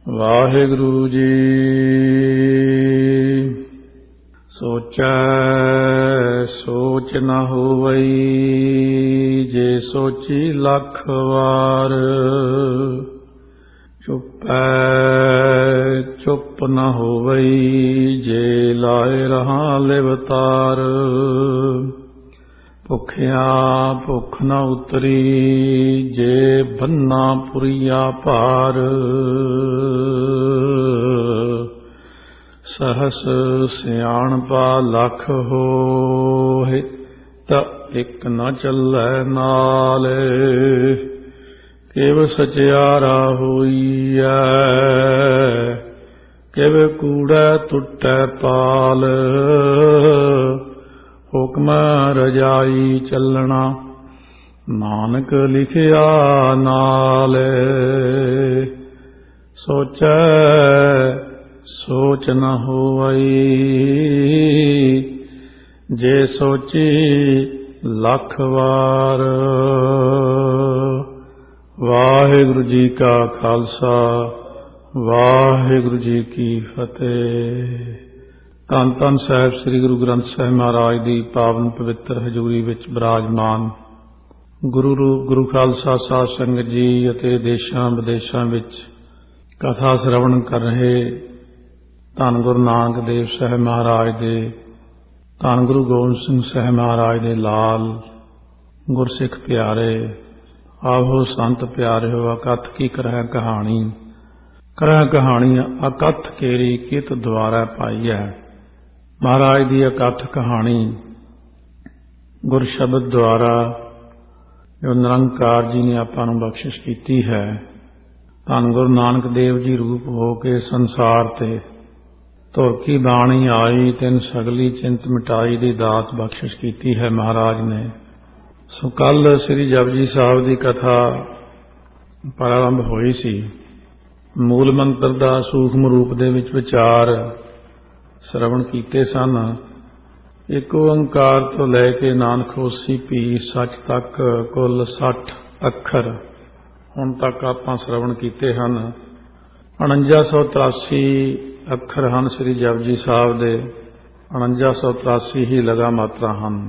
ਵਾਹਿਗੁਰੂ ਜੀ। ਸੋਚੈ ਸੋਚ ਨ ਹੋਵਈ, ਜੇ ਸੋਚੀ ਲੱਖ ਵਾਰ। ਚੁੱਪੈ ਚੁੱਪ ਨ ਹੋਵਈ, ਜੇ ਲਾਏ ਰਹਾ ਲਿਵਤਾਰ। ਭੁੱਖਿਆ ਭੁੱਖ ਨ ਉਤਰੀ, ਜੇ ਬੰਨਾ ਪੁਰੀਆ ਭਾਰ। ਸਹਸ ਸਿਆਣਪਾ ਲੱਖ ਹੋਏ, ਤਾ ਇੱਕ ਨ ਚੱਲੈ ਨਾਲ। ਕਿਵ ਸਚਿਆਰਾ ਹੋਈਐ, ਕਿਵ ਕੂੜੈ ਟੁੱਟੈ ਪਾਲ। ਹੁਕਮ ਰਜਾਈ ਚੱਲਣਾ, ਨਾਨਕ ਲਿਖਿਆ ਨਾਲ। ਸੋਚੈ ਸੋਚ ਨ ਹੋਵਈ, ਜੇ ਸੋਚੀ ਲੱਖ ਵਾਰ। ਵਾਹਿਗੁਰੂ ਜੀ ਕਾ ਖਾਲਸਾ, ਵਾਹਿਗੁਰੂ ਜੀ ਕੀ ਫਤਿਹ। ਧੰਨ ਧੰਨ ਸਾਹਿਬ ਸ੍ਰੀ ਗੁਰੂ ਗ੍ਰੰਥ ਸਾਹਿਬ ਮਹਾਰਾਜ ਦੀ ਪਾਵਨ ਪਵਿੱਤਰ ਹਜ਼ੂਰੀ ਵਿੱਚ ਬਿਰਾਜਮਾਨ ਗੁਰੂ ਰੂਪ ਗੁਰੂ ਖਾਲਸਾ ਸਾਧ ਸੰਗਤ ਜੀ ਅਤੇ ਦੇਸ਼ਾਂ ਵਿਦੇਸ਼ਾਂ ਵਿੱਚ ਕਥਾ ਸ਼ਰਵਣ ਕਰ ਰਹੇ ਧੰਨ ਗੁਰੂ ਨਾਨਕ ਦੇਵ ਸਾਹਿਬ ਮਹਾਰਾਜ ਦੇ, ਧੰਨ ਗੁਰੂ ਗੋਬਿੰਦ ਸਿੰਘ ਸਾਹਿਬ ਮਹਾਰਾਜ ਦੇ ਲਾਲ ਗੁਰਸਿੱਖ ਪਿਆਰੇ, ਆਹੋ ਸੰਤ ਪਿਆਰਿਓ। ਅਕਥ ਕੀ ਕਰਹਿ ਕਹਾਣੀ, ਕਰਹਿ ਕਹਾਣੀ ਅਕਥ ਕੇਰੀ ਕਿਤ ਦੁਆਰਾ ਪਾਈਐ। ਮਹਾਰਾਜ ਦੀ ਅਕਥ ਕਹਾਣੀ ਗੁਰ ਸ਼ਬਦ ਦੁਆਰਾ ਜੋ ਨਿਰੰਕਾਰ ਜੀ ਨੇ ਆਪਾਂ ਨੂੰ ਬਖਸ਼ਿਸ਼ ਕੀਤੀ ਹੈ। ਧੰਨ ਗੁਰੂ ਨਾਨਕ ਦੇਵ ਜੀ ਰੂਪ ਹੋ ਕੇ ਸੰਸਾਰ ਤੇ ਧੁਰ ਕੀ ਬਾਣੀ ਆਈ, ਤਿਨ ਸਗਲੀ ਚਿੰਤ ਮਿਟਾਈ ਦੀ ਦਾਤ ਬਖਸ਼ਿਸ਼ ਕੀਤੀ ਹੈ ਮਹਾਰਾਜ ਨੇ। ਸੋ ਕੱਲ ਸ੍ਰੀ ਜਪਜੀ ਸਾਹਿਬ ਦੀ ਕਥਾ ਪ੍ਰਾਰੰਭ ਹੋਈ ਸੀ। ਮੂਲ ਮੰਤਰ ਦਾ ਸੂਖਮ ਰੂਪ ਦੇ ਵਿੱਚ ਵਿਚਾਰ ਸ਼ਰਵਣ ਕੀਤੇ ਸਨ। ਇੱਕ ਓੰਕਾਰ ਤੋਂ ਲੈ ਕੇ ਨਾਨਕ ਹੋਸੀ ਭੀ ਸੱਚ ਤੱਕ ਕੁੱਲ 60 ਅੱਖਰ ਹੁਣ ਤੱਕ ਆਪਾਂ ਸ਼ਰਵਣ ਕੀਤੇ ਹਨ। 4983 ਅੱਖਰ ਹਨ ਸ੍ਰੀ ਜਪਜੀ ਸਾਹਿਬ ਦੇ, 4983 ਹੀ ਲਗਾ ਮਾਤਰਾ ਹਨ।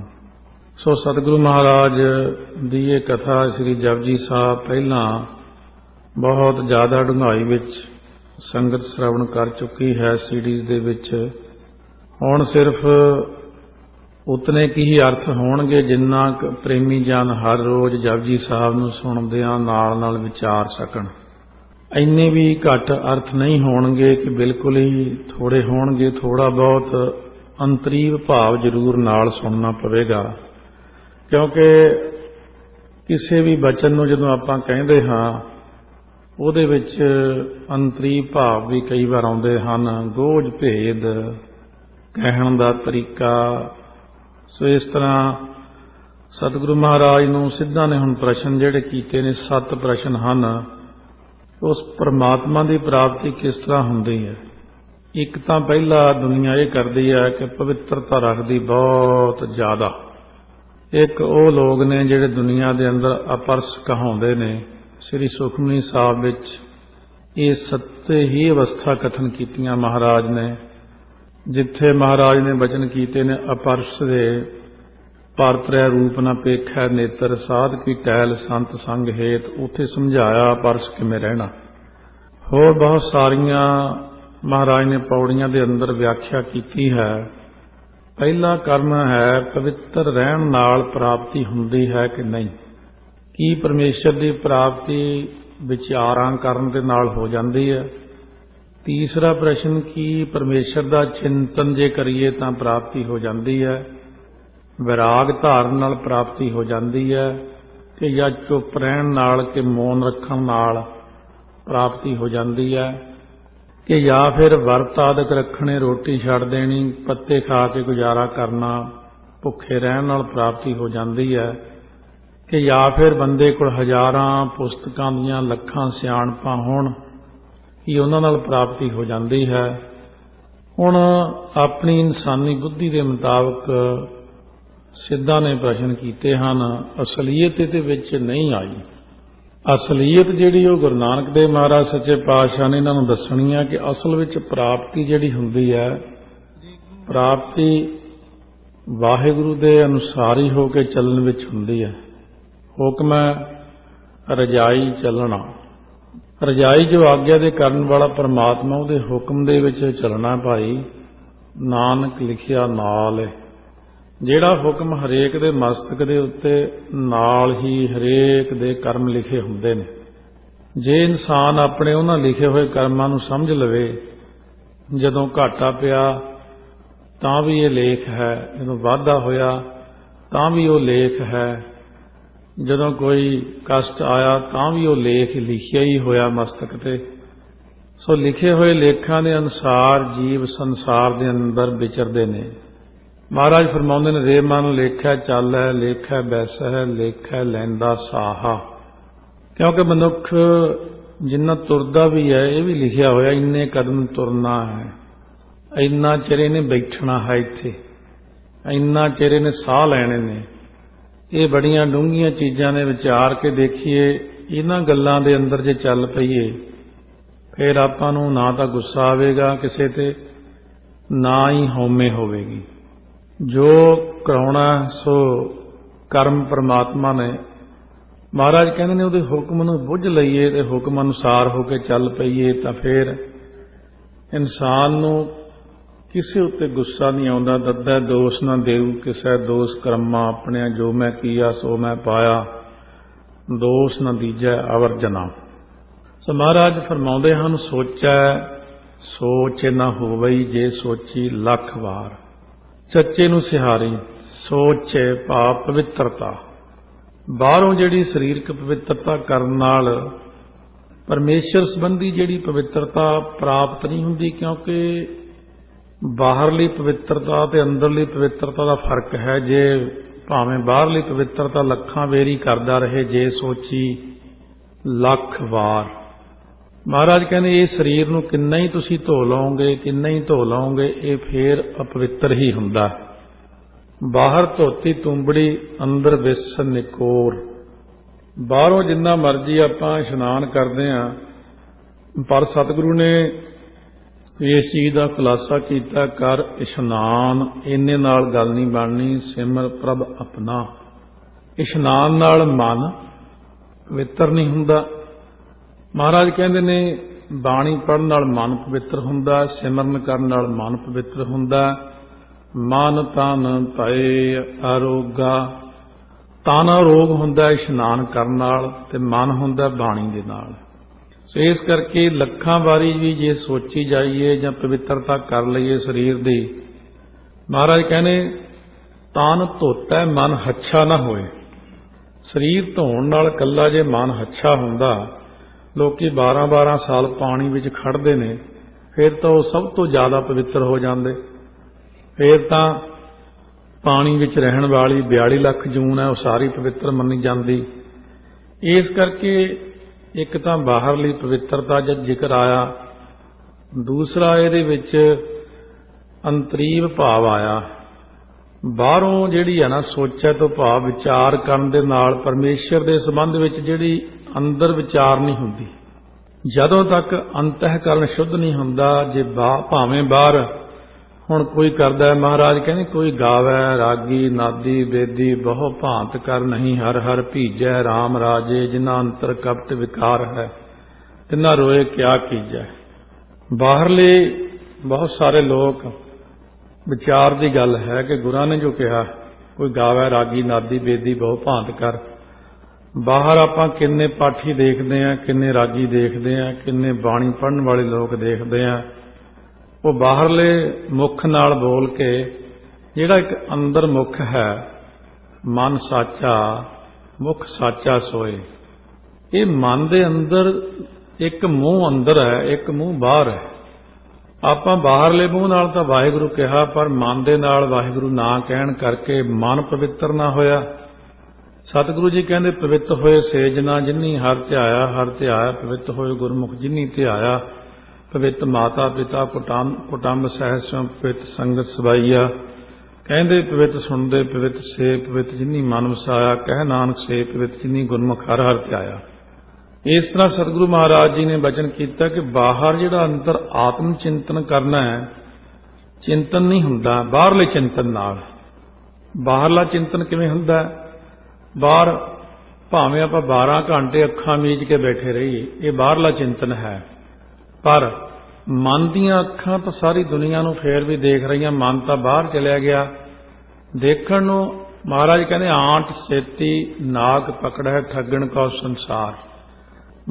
ਸੋ ਸਤਿਗੁਰੂ ਮਹਾਰਾਜ ਦੀ ਇਹ ਕਥਾ ਸ੍ਰੀ ਜਪਜੀ ਸਾਹਿਬ ਪਹਿਲਾਂ ਬਹੁਤ ਜ਼ਿਆਦਾ ਡੂੰਘਾਈ ਵਿੱਚ ਸੰਗਤ ਸ਼ਰਵਣ ਕਰ ਚੁੱਕੀ ਹੈ ਸੀਡੀਜ਼ ਦੇ ਵਿੱਚ। ਹੁਣ ਸਿਰਫ ਉਤਨੇ ਕੀ ਹੀ ਅਰਥ ਹੋਣਗੇ ਜਿੰਨਾ ਕੁ ਪ੍ਰੇਮੀ ਜਨ ਹਰ ਰੋਜ਼ ਜਪਜੀ ਸਾਹਿਬ ਨੂੰ ਸੁਣਦਿਆਂ ਨਾਲ ਨਾਲ ਵਿਚਾਰ ਸਕਣ। ਇੰਨੇ ਵੀ ਘੱਟ ਅਰਥ ਨਹੀਂ ਹੋਣਗੇ ਕਿ ਬਿਲਕੁਲ ਹੀ ਥੋੜੇ ਹੋਣਗੇ। ਥੋੜਾ ਬਹੁਤ ਅੰਤਰੀਵ ਭਾਵ ਜ਼ਰੂਰ ਨਾਲ ਸੁਣਨਾ ਪਵੇਗਾ, ਕਿਉਂਕਿ ਕਿਸੇ ਵੀ ਬਚਨ ਨੂੰ ਜਦੋਂ ਆਪਾਂ ਕਹਿੰਦੇ ਹਾਂ ਉਹਦੇ ਵਿੱਚ ਅੰਤਰੀ ਭਾਵ ਵੀ ਕਈ ਵਾਰ ਆਉਂਦੇ ਹਨ, ਗੋਝ ਭੇਦ ਕਹਿਣ ਦਾ ਤਰੀਕਾ। ਸੋ ਇਸ ਤਰ੍ਹਾਂ ਸਤਿਗੁਰੂ ਮਹਾਰਾਜ ਨੂੰ ਸਿੱਧਾਂ ਨੇ ਹੁਣ ਪ੍ਰਸ਼ਨ ਜਿਹੜੇ ਕੀਤੇ ਨੇ, 7 ਪ੍ਰਸ਼ਨ ਹਨ। ਉਸ ਪਰਮਾਤਮਾ ਦੀ ਪ੍ਰਾਪਤੀ ਕਿਸ ਤਰ੍ਹਾਂ ਹੁੰਦੀ ਹੈ? ਇੱਕ ਤਾਂ ਪਹਿਲਾ ਦੁਨੀਆ ਇਹ ਕਰਦੀ ਹੈ ਕਿ ਪਵਿੱਤਰਤਾ ਰੱਖਦੀ ਬਹੁਤ ਜ਼ਿਆਦਾ। ਇੱਕ ਉਹ ਲੋਕ ਨੇ ਜਿਹੜੇ ਦੁਨੀਆ ਦੇ ਅੰਦਰ ਅਪਰਸ ਕਹਾਉਂਦੇ ਨੇ। ਸ੍ਰੀ ਸੁਖਮਨੀ ਸਾਹਿਬ ਵਿੱਚ ਇਹ 7 ਹੀ ਅਵਸਥਾ ਕਥਨ ਕੀਤੀਆਂ ਮਹਾਰਾਜ ਨੇ। ਜਿੱਥੇ ਮਹਾਰਾਜ ਨੇ ਬਚਨ ਕੀਤੇ ਨੇ ਅਪਰਸ ਦੇ, ਪਰਤਰੈ ਰੂਪ ਨ ਪੇਖੈ ਨੇਤਰ, ਸਾਧ ਕੀ ਟਹਿਲ ਸੰਤ ਸੰਗ ਹੇਤ, ਉੱਥੇ ਸਮਝਾਇਆ ਅਪਰਸ ਕਿਵੇਂ ਰਹਿਣਾ। ਹੋਰ ਬਹੁਤ ਸਾਰੀਆਂ ਮਹਾਰਾਜ ਨੇ ਪੌੜੀਆਂ ਦੇ ਅੰਦਰ ਵਿਆਖਿਆ ਕੀਤੀ ਹੈ। ਪਹਿਲਾ ਕਰਮ ਹੈ ਪਵਿੱਤਰ ਰਹਿਣ ਨਾਲ ਪ੍ਰਾਪਤੀ ਹੁੰਦੀ ਹੈ ਕਿ ਨਹੀਂ। ਕੀ ਪਰਮੇਸ਼ਰ ਦੀ ਪ੍ਰਾਪਤੀ ਵਿਚਾਰਾਂ ਕਰਨ ਦੇ ਨਾਲ ਹੋ ਜਾਂਦੀ ਹੈ? ਤੀਸਰਾ ਪ੍ਰਸ਼ਨ, ਕੀ ਪਰਮੇਸ਼ਰ ਦਾ ਚਿੰਤਨ ਜੇ ਕਰੀਏ ਤਾਂ ਪ੍ਰਾਪਤੀ ਹੋ ਜਾਂਦੀ ਹੈ? ਵਿਰਾਗ ਧਾਰਨ ਨਾਲ ਪ੍ਰਾਪਤੀ ਹੋ ਜਾਂਦੀ ਹੈ ਕਿ ਜਾਂ ਚੁੱਪ ਰਹਿਣ ਨਾਲ ਕਿ ਮੌਨ ਰੱਖਣ ਨਾਲ ਪ੍ਰਾਪਤੀ ਹੋ ਜਾਂਦੀ ਹੈ, ਕਿ ਜਾਂ ਫਿਰ ਵਰਤ ਆਦਿਕ ਰੱਖਣੇ, ਰੋਟੀ ਛੱਡ ਦੇਣੀ, ਪੱਤੇ ਖਾ ਕੇ ਗੁਜ਼ਾਰਾ ਕਰਨਾ, ਭੁੱਖੇ ਰਹਿਣ ਨਾਲ ਪ੍ਰਾਪਤੀ ਹੋ ਜਾਂਦੀ ਹੈ, ਕਿ ਜਾਂ ਫਿਰ ਬੰਦੇ ਕੋਲ ਹਜ਼ਾਰਾਂ ਪੁਸਤਕਾਂ ਦੀਆਂ ਲੱਖਾਂ ਸਿਆਣਪਾਂ ਹੋਣ, ਕਿ ਉਹਨਾਂ ਨਾਲ ਪ੍ਰਾਪਤੀ ਹੋ ਜਾਂਦੀ ਹੈ। ਹੁਣ ਆਪਣੀ ਇਨਸਾਨੀ ਬੁੱਧੀ ਦੇ ਮੁਤਾਬਕ ਸਿੱਧਾਂ ਨੇ ਪ੍ਰਸ਼ਨ ਕੀਤੇ ਹਨ, ਅਸਲੀਅਤ ਇਹਦੇ ਵਿੱਚ ਨਹੀਂ ਆਈ। ਅਸਲੀਅਤ ਜਿਹੜੀ ਉਹ ਗੁਰੂ ਨਾਨਕ ਦੇਵ ਮਹਾਰਾਜ ਸੱਚੇ ਪਾਤਸ਼ਾਹ ਨੇ ਇਹਨਾਂ ਨੂੰ ਦੱਸਣੀ ਹੈ ਕਿ ਅਸਲ ਵਿੱਚ ਪ੍ਰਾਪਤੀ ਜਿਹੜੀ ਹੁੰਦੀ ਹੈ, ਪ੍ਰਾਪਤੀ ਵਾਹਿਗੁਰੂ ਦੇ ਅਨੁਸਾਰੀ ਹੋ ਕੇ ਚੱਲਣ ਵਿੱਚ ਹੁੰਦੀ ਹੈ। ਹੁਕਮ ਹੈ ਰਜਾਈ ਚੱਲਣਾ। ਰਜਾਈ ਜੋ ਆਗਿਆ ਦੇ ਕਰਨ ਵਾਲਾ ਪਰਮਾਤਮਾ, ਉਹਦੇ ਹੁਕਮ ਦੇ ਵਿੱਚ ਚੱਲਣਾ। ਭਾਈ ਨਾਨਕ ਲਿਖਿਆ ਨਾਲ ਹੈ। ਜਿਹੜਾ ਹੁਕਮ ਹਰੇਕ ਦੇ ਮਸਤਕ ਦੇ ਉੱਤੇ ਨਾਲ ਹੀ ਹਰੇਕ ਦੇ ਕਰਮ ਲਿਖੇ ਹੁੰਦੇ ਨੇ। ਜੇ ਇਨਸਾਨ ਆਪਣੇ ਉਹਨਾਂ ਲਿਖੇ ਹੋਏ ਕਰਮਾਂ ਨੂੰ ਸਮਝ ਲਵੇ, ਜਦੋਂ ਘਾਟਾ ਪਿਆ ਤਾਂ ਵੀ ਇਹ ਲੇਖ ਹੈ, ਜਦੋਂ ਵਾਧਾ ਹੋਇਆ ਤਾਂ ਵੀ ਉਹ ਲੇਖ ਹੈ, ਜਦੋਂ ਕੋਈ ਕਸ਼ਟ ਆਇਆ ਤਾਂ ਵੀ ਉਹ ਲੇਖ ਲਿਖਿਆ ਹੀ ਹੋਇਆ ਮਸਤਕ ਤੇ। ਸੋ ਲਿਖੇ ਹੋਏ ਲੇਖਾਂ ਦੇ ਅਨੁਸਾਰ ਜੀਵ ਸੰਸਾਰ ਦੇ ਅੰਦਰ ਵਿਚਰਦੇ ਨੇ। ਮਹਾਰਾਜ ਫਰਮਾਉਂਦੇ ਨੇ, ਰੇ ਮਨ ਲੇਖੈ ਚਾਲੈ, ਲੇਖੈ ਬੈਸੈ, ਲੇਖੈ ਲੈਂਦਾ ਸਾਹਾ। ਕਿਉਂਕਿ ਮਨੁੱਖ ਜਿੰਨਾ ਤੁਰਦਾ ਵੀ ਹੈ, ਇਹ ਵੀ ਲਿਖਿਆ ਹੋਇਆ, ਇੰਨੇ ਕਦਮ ਤੁਰਨਾ ਹੈ, ਇੰਨਾ ਚਿਰ ਇਹਨੇ ਬੈਠਣਾ ਹੈ ਇੱਥੇ, ਇੰਨਾ ਚਿਰ ਇਹਨੇ ਸਾਹ ਲੈਣੇ ਨੇ। ਇਹ ਬੜੀਆਂ ਡੂੰਘੀਆਂ ਚੀਜ਼ਾਂ ਨੇ। ਵਿਚਾਰ ਕੇ ਦੇਖੀਏ, ਇਹਨਾਂ ਗੱਲਾਂ ਦੇ ਅੰਦਰ ਜੇ ਚੱਲ ਪਈਏ, ਫਿਰ ਆਪਾਂ ਨੂੰ ਨਾ ਤਾਂ ਗੁੱਸਾ ਆਵੇਗਾ ਕਿਸੇ ਤੇ, ਨਾ ਹੀ ਹਉਮੈ ਹੋਵੇਗੀ। ਜੋ ਕਰਾਉਣਾ ਸੋ ਕਰਮ ਪਰਮਾਤਮਾ ਨੇ। ਮਹਾਰਾਜ ਕਹਿੰਦੇ ਨੇ, ਉਹਦੇ ਹੁਕਮ ਨੂੰ ਬੁੱਝ ਲਈਏ ਤੇ ਹੁਕਮ ਅਨੁਸਾਰ ਹੋ ਕੇ ਚੱਲ ਪਈਏ ਤਾਂ ਫਿਰ ਇਨਸਾਨ ਨੂੰ ਕਿਸੇ ਉੱਤੇ ਗੁੱਸਾ ਨਹੀਂ ਆਉਂਦਾ। ਦੱਦਾ ਦੋਸ਼ ਨਾ ਦੇਊ ਕਿਸੇ, ਦੋਸ਼ ਕਰਮਾਂ ਆਪਣੇ, ਜੋ ਮੈਂ ਕੀਆ ਸੋ ਮੈਂ ਪਾਇਆ, ਦੋਸ਼ ਨਾ ਦੀਜੈ ਅਵਰ ਜਨਾ। ਸੋ ਮਹਾਰਾਜ ਫਰਮਾਉਂਦੇ ਹਨ, ਸੋਚੈ ਸੋਚ ਨਾ ਹੋਵਈ, ਜੇ ਸੋਚੀ ਲੱਖ ਵਾਰ। ਚੱਚੇ ਨੂੰ ਸਿਹਾਰੀ, ਸੋਚੇ ਭਾਵ ਪਵਿੱਤਰਤਾ। ਬਾਹਰੋਂ ਜਿਹੜੀ ਸਰੀਰਕ ਪਵਿੱਤਰਤਾ ਕਰਨ ਨਾਲ ਪਰਮੇਸ਼ਰ ਸੰਬੰਧੀ ਜਿਹੜੀ ਪਵਿੱਤਰਤਾ ਪ੍ਰਾਪਤ ਨਹੀਂ ਹੁੰਦੀ, ਕਿਉਂਕਿ ਬਾਹਰਲੀ ਪਵਿੱਤਰਤਾ ਤੇ ਅੰਦਰਲੀ ਪਵਿੱਤਰਤਾ ਦਾ ਫਰਕ ਹੈ। ਜੇ ਭਾਵੇਂ ਬਾਹਰਲੀ ਪਵਿੱਤਰਤਾ ਲੱਖਾਂ ਵੇਰੀ ਕਰਦਾ ਰਹੇ, ਜੇ ਸੋਚੀ ਲੱਖ ਵਾਰ। ਮਹਾਰਾਜ ਕਹਿੰਦੇ, ਇਹ ਸਰੀਰ ਨੂੰ ਕਿੰਨਾ ਹੀ ਤੁਸੀਂ ਧੋ ਲਓਗੇ, ਕਿੰਨਾ ਹੀ ਧੋ ਲਓਗੇ, ਇਹ ਫੇਰ ਅਪਵਿੱਤਰ ਹੀ ਹੁੰਦਾ। ਬਾਹਰ ਧੋਤੀ ਤੁੰਬੜੀ, ਅੰਦਰ ਵਿਸ ਨਿਕੋਰ। ਬਾਹਰੋਂ ਜਿੰਨਾ ਮਰਜ਼ੀ ਆਪਾਂ ਇਸ਼ਨਾਨ ਕਰਦੇ ਹਾਂ, ਪਰ ਸਤਿਗੁਰੂ ਨੇ ਇਸ ਚੀਜ਼ ਦਾ ਖੁਲਾਸਾ ਕੀਤਾ, ਕਰ ਇਸ਼ਨਾਨ। ਇੰਨੇ ਨਾਲ ਗੱਲ ਨਹੀਂ ਬਣਨੀ, ਸਿਮਰ ਪ੍ਰਭ ਆਪਣਾ। ਇਸ਼ਨਾਨ ਨਾਲ ਮਨ ਪਵਿੱਤਰ ਨਹੀਂ ਹੁੰਦਾ। ਮਹਾਰਾਜ ਕਹਿੰਦੇ ਨੇ, ਬਾਣੀ ਪੜ੍ਹਨ ਨਾਲ ਮਨ ਪਵਿੱਤਰ ਹੁੰਦਾ, ਸਿਮਰਨ ਕਰਨ ਨਾਲ ਮਨ ਪਵਿੱਤਰ ਹੁੰਦਾ। ਮਨ ਤਨ ਭਏ ਅਰੋਗਾ। ਤਨ ਅਰੋਗ ਹੁੰਦਾ ਇਸ਼ਨਾਨ ਕਰਨ ਨਾਲ, ਤੇ ਮਨ ਹੁੰਦਾ ਬਾਣੀ ਦੇ ਨਾਲ। ਸੋ ਇਸ ਕਰਕੇ ਲੱਖਾਂ ਵਾਰੀ ਵੀ ਜੇ ਸੋਚੀ ਜਾਈਏ ਜਾਂ ਪਵਿੱਤਰਤਾ ਕਰ ਲਈਏ ਸਰੀਰ ਦੀ, ਮਹਾਰਾਜ ਕਹਿੰਦੇ, ਤਨ ਧੋਤਾ ਮਨ ਹੱਛਾ ਨਾ ਹੋਏ। ਸਰੀਰ ਧੋਣ ਨਾਲ ਇਕੱਲਾ ਜੇ ਮਨ ਹੱਛਾ ਹੁੰਦਾ, ਲੋਕੀ 12-12 ਸਾਲ ਪਾਣੀ ਵਿੱਚ ਖੜਦੇ ਨੇ, ਫਿਰ ਤਾਂ ਉਹ ਸਭ ਤੋਂ ਜ਼ਿਆਦਾ ਪਵਿੱਤਰ ਹੋ ਜਾਂਦੇ। ਫਿਰ ਤਾਂ ਪਾਣੀ ਵਿੱਚ ਰਹਿਣ ਵਾਲੀ 42 ਲੱਖ ਜੂਨ ਹੈ, ਉਹ ਸਾਰੀ ਪਵਿੱਤਰ ਮੰਨੀ ਜਾਂਦੀ। ਇਸ ਕਰਕੇ ਇੱਕ ਤਾਂ ਬਾਹਰਲੀ ਪਵਿੱਤਰਤਾ ਜਦ ਜ਼ਿਕਰ ਆਇਆ, ਦੂਸਰਾ ਇਹਦੇ ਵਿੱਚ ਅੰਤਰੀਵ ਭਾਵ ਆਇਆ। ਬਾਹਰੋਂ ਜਿਹੜੀ ਹੈ ਨਾ, ਸੋਚਿਆ ਤੋਂ ਭਾਵ ਵਿਚਾਰ ਕਰਨ ਦੇ ਨਾਲ ਪਰਮੇਸ਼ਰ ਦੇ ਸੰਬੰਧ ਵਿੱਚ ਜਿਹੜੀ ਅੰਦਰ ਵਿਚਾਰ ਨਹੀਂ ਹੁੰਦੀ। ਜਦੋਂ ਤੱਕ ਅੰਤਹਿਕਰਨ ਸ਼ੁੱਧ ਨਹੀਂ ਹੁੰਦਾ, ਜੇ ਭਾਵੇਂ ਬਾਹਰ ਹੁਣ ਕੋਈ ਕਰਦਾ ਹੈ, ਮਹਾਰਾਜ ਕਹਿੰਦੇ, ਕੋਈ ਗਾਵੈ ਰਾਗੀ ਨਾਦੀ ਬੇਦੀ, ਬਹੁ ਭਾਂਤ ਕਰ ਨਹੀਂ ਹਰ ਹਰ ਭੀਜੈ, ਰਾਮ ਰਾਜੇ ਜਿਨ੍ਹਾਂ ਅੰਤਰ ਕਪਟ ਵਿਕਾਰ ਹੈ, ਤਿਨਾਂ ਰੋਏ ਕਿਆ ਕੀਜੈ। ਬਾਹਰਲੇ ਬਹੁਤ ਸਾਰੇ ਲੋਕ ਵਿਚਾਰ ਦੀ ਗੱਲ ਹੈ ਕਿ ਗੁਰਾਂ ਨੇ ਜੋ ਕਿਹਾ, ਕੋਈ ਗਾਵੈ ਰਾਗੀ ਨਾਦੀ ਬੇਦੀ ਬਹੁ ਭਾਂਤ ਕਰ। ਬਾਹਰ ਆਪਾਂ ਕਿੰਨੇ ਪਾਠੀ ਦੇਖਦੇ ਹਾਂ, ਕਿੰਨੇ ਰਾਗੀ ਦੇਖਦੇ ਹਾਂ, ਕਿੰਨੇ ਬਾਣੀ ਪੜ੍ਹਨ ਵਾਲੇ ਲੋਕ ਦੇਖਦੇ ਹਾਂ। ਉਹ ਬਾਹਰਲੇ ਮੁੱਖ ਨਾਲ ਬੋਲ ਕੇ ਜਿਹੜਾ ਇੱਕ ਅੰਦਰ ਮੁੱਖ ਹੈ, ਮਨ ਸਾਚਾ ਮੁੱਖ ਸਾਚਾ ਸੋਏ। ਇਹ ਮਨ ਦੇ ਅੰਦਰ ਇੱਕ ਮੂੰਹ ਅੰਦਰ ਹੈ, ਇੱਕ ਮੂੰਹ ਬਾਹਰ ਹੈ। ਆਪਾਂ ਬਾਹਰਲੇ ਮੂੰਹ ਨਾਲ ਤਾਂ ਵਾਹਿਗੁਰੂ ਕਿਹਾ, ਪਰ ਮਨ ਦੇ ਨਾਲ ਵਾਹਿਗੁਰੂ ਨਾ ਕਹਿਣ ਕਰਕੇ ਮਨ ਪਵਿੱਤਰ ਨਾ ਹੋਇਆ। ਸਤਿਗੁਰੂ ਜੀ ਕਹਿੰਦੇ, ਪਵਿੱਤ ਹੋਏ ਸੇਜਨਾ ਜਿਨੀ ਹਰ ਧਿਆਇਆ, ਹਰ ਧਿਆਇਆ ਪਵਿੱਤ ਹੋਏ ਗੁਰਮੁਖ ਜਿਨੀ ਧਿਆਇਆ। ਪਵਿੱਤ ਮਾਤਾ ਪਿਤਾ ਕੁਟੰਬ ਸਹਿ ਸਿਉ ਪਵਿੱਤ ਸੰਗਤ ਸਬਾਈਆ। ਕਹਿੰਦੇ, ਪਵਿੱਤ ਸੁਣਦੇ ਪਵਿੱਤ ਸੇ ਪਵਿੱਤ ਜਿਨੀ ਮਨ ਵਸਾਇਆ, ਕਹਿ ਨਾਨਕ ਸੇ ਪਵਿੱਤ ਜਿਨੀ ਗੁਰਮੁਖ ਹਰ ਹਰ ਧਿਆਇਆ। इस तरह सतगुरु महाराज जी ने वचन किया कि बाहर जिहड़ा अंदर आत्म चिंतन करना है, चिंतन नहीं हुंदा बाहरले चिंतन नाल। बाहरला चिंतन किवें हुंदा? बाहर भावें आपां 12 घंटे अखां मीच के बैठे रहिए, ये बाहरला चिंतन है, पर मन दीयां अखां तो सारी दुनिया नूं फेर भी देख रहीआं, मन तो बाहर चलिया गया। देखण नूं महाराज कहंदे आंट सेती नाग पकड़ै ठगण को संसार,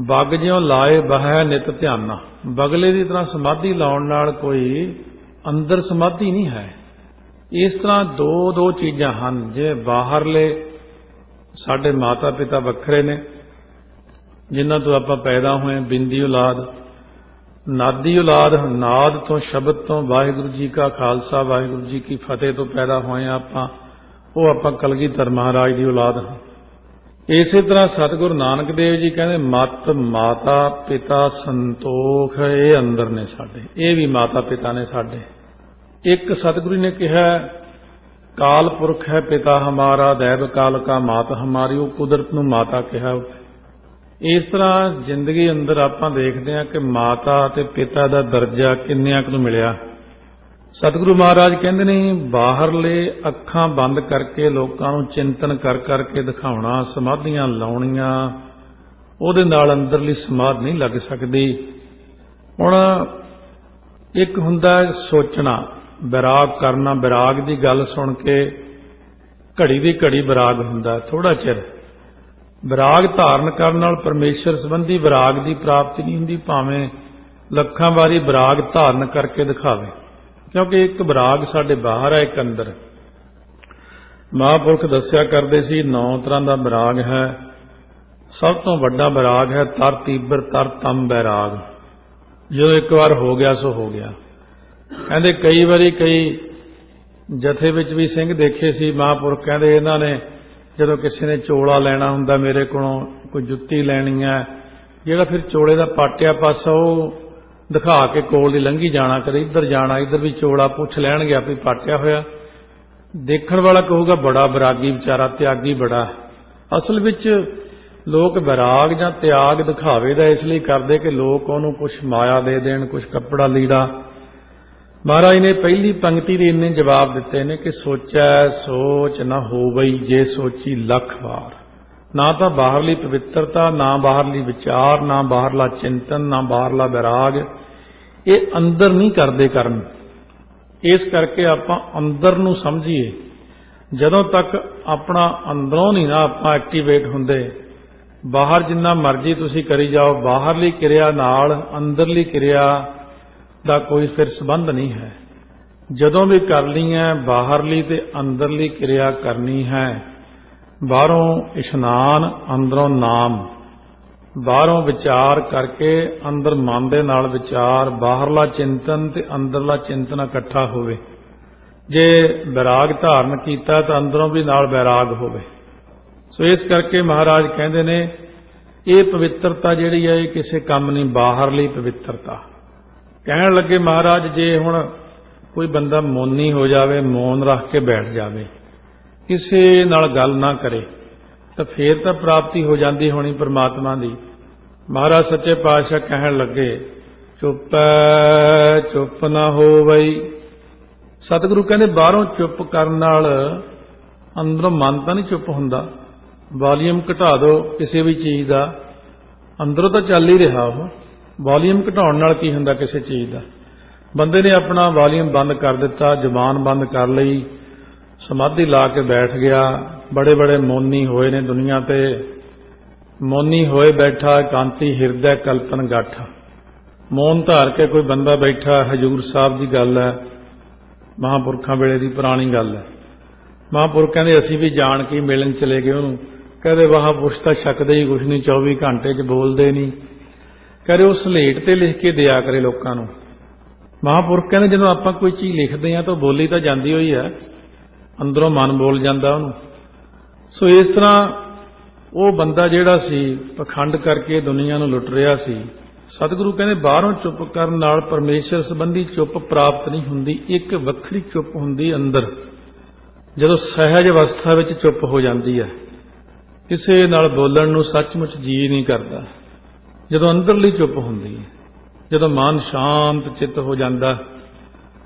बग ज्यों लाए बहै नित ध्याना। बगले की तरह समाधि लाउण नाल कोई अंदर समाधि नहीं है। इस तरह दो दो चीज़ां हन, जे बाहरले साडे माता पिता वखरे ने जिन्हां तो आपां पैदा होए, बिंदी औलाद, नादी औलाद, नाद तो शब्द तो वाहिगुरू जी का खालसा वाहिगुरू जी की फतेह तो पैदा होए आपां, वो आपां कलगीधर महाराज की औलाद हां। इसे तरह सतगुरु नानक देव जी कहते मत माता पिता संतोख ये अंदर ने साडे, ये भी माता पिता ने साडे। एक सतगुरु ने कहा काल पुरख है पिता हमारा, दैव काल का मात हमारी, वो कुदरत नूं माता कहा। इस तरह जिंदगी अंदर आपां देखते हैं कि माता ते पिता का दर्जा किन्नियां कु मिलिया। सतगुरु महाराज कहते ने बाहरले अखां बंद करके लोकां नूं चिंतन कर करके दिखाउणा, समाधियां लाउणियां, उहदे नाल अंदरली समाध नहीं लग सकदी। हुण एक हुंदा सोचना, विराग करना, विराग की गल सुन के घड़ी दी घड़ी विराग हुंदा, थोड़ा चिर विराग धारण करन नाल परमेश्वर संबंधी विराग की प्राप्ति नहीं हुंदी, भावें लखां वारी विराग धारण करके दिखावे, क्योंकि एक विराग साडे बाहर है, एक अंदर। महापुरख दस्या करते सी 9 तरह का विराग है। सब तो वड्डा विराग है तर तीबर तर तम बैराग, जो एक बार हो गया सो हो गया। कहते कई बारी कई जथे विच भी सिंह देखे सी महापुरख, कहते इन्हां ने जदों किसी ने चोला लेना हुंदा, मेरे कोलों कोई जुत्ती लैनी है, जिहड़ा फिर चोले का पाटिया पासा वो दिखा के कोल दी लंघी जाना, कदे इधर जाना, इधर भी चोला पुछ लैणगे आपे पाटिया होया। देखण वाला कहूगा बड़ा विरागी विचारा, त्यागी बड़ा। असल विच लोग विराग जां त्याग दिखावे दा इसलिए करदे कि लोग उहनूं कुछ माया दे देण, कुछ कपड़ा लीड़ा। महाराज ने पहली पंक्ति दे इन्ने जवाब दिते ने कि सोचै सोच न होवई जे सोची लख वार। ना तो बाहरली पवित्रता, ना बाहरली विचार, ना बाहरला चिंतन, ना बाहरला विराग, ये अंदर नहीं करते करन। इस करके आपां अंदर नूं समझीए। जदों तक अपना अंदरों नहीं ना आपां एक्टिवेट हुंदे, बाहर जिन्ना मर्जी तुसीं करी जाओ, बाहरली क्रिया नाल अंदरली क्रिया दा कोई फिर संबंध नहीं है। जदों भी कर ली है बाहरली ते अंदरली क्रिया करनी है। बाहरों इशनान, अंदरों नाम, बाहरों विचार करके अंदर मन दे नाल विचार, बाहरला चिंतन ते अंदरला चिंतन इकट्ठा होवे। जे वैराग धारण कीता तो अंदरों भी नाल वैराग होवे। सो इस करके महाराज कहते ने ये पवित्रता जिहड़ी है किसी काम नहीं, बाहरली पवित्रता। कहण लगे महाराज जे हुण कोई बंदा मौनी हो जावे, मौन रख के बैठ जावे, किसी नाल गल ना करे, तो फिर तो प्राप्ति हो जाती होनी परमात्मा दी। महाराज सच्चे पातशाह कहण लगे चुप चुप ना होवई। सतगुरु कहते बाहरों चुप करन नाल अंदरों मन तो नहीं चुप हुंदा। वॉल्यूम घटा दो किसी भी चीज़ का, अंदरों तो चल ही रहा वो। वॉल्यूम घटाउण नाल की हुंदा किसी चीज़ का? बंदे ने अपना वॉल्यूम बंद कर दिता, जबान बंद कर लई, समाधि ला के बैठ गया। बड़े बड़े मौनी होए ने दुनिया ते, मौनी होए बैठा कांति हिरदै कल्पन गाठा। मौन धार के कोई बंदा बैठा, हजूर साहब की गल है, महापुरखों वेले की पुरानी गल है। महापुरख कहते असीं भी जान के मिलन चले गए उन्होंने, कहते महापुरुष तो छकदे ही कुछ नहीं, 24 घंटे च बोलते नहीं, कहते उस स्लेट ते लिख के दिया करे लोगों को। महापुरख कहते जो आप कोई चीज़ लिखते हैं तो बोली तो जाती हुई है, अंदरों मन बोल जाता उन्होंने। सो इस तरह वो बंदा जिहड़ा सी पखंड करके दुनिया नूं लुट रहा सी। सतगुरु कहते बाहरों चुप करन नाल परमेश्वर संबंधी चुप प्राप्त नहीं हुंदी, एक वखरी चुप हुंदी अंदर, जदों सहज अवस्था विच चुप हो जाती है। किसी नाल बोलण नूं सचमुच जी नहीं करता, ਜਦੋਂ ਅੰਦਰਲੀ ਚੁੱਪ ਹੁੰਦੀ ਹੈ, ਜਦੋਂ ਮਨ ਸ਼ਾਂਤ ਚਿੱਤ ਹੋ ਜਾਂਦਾ।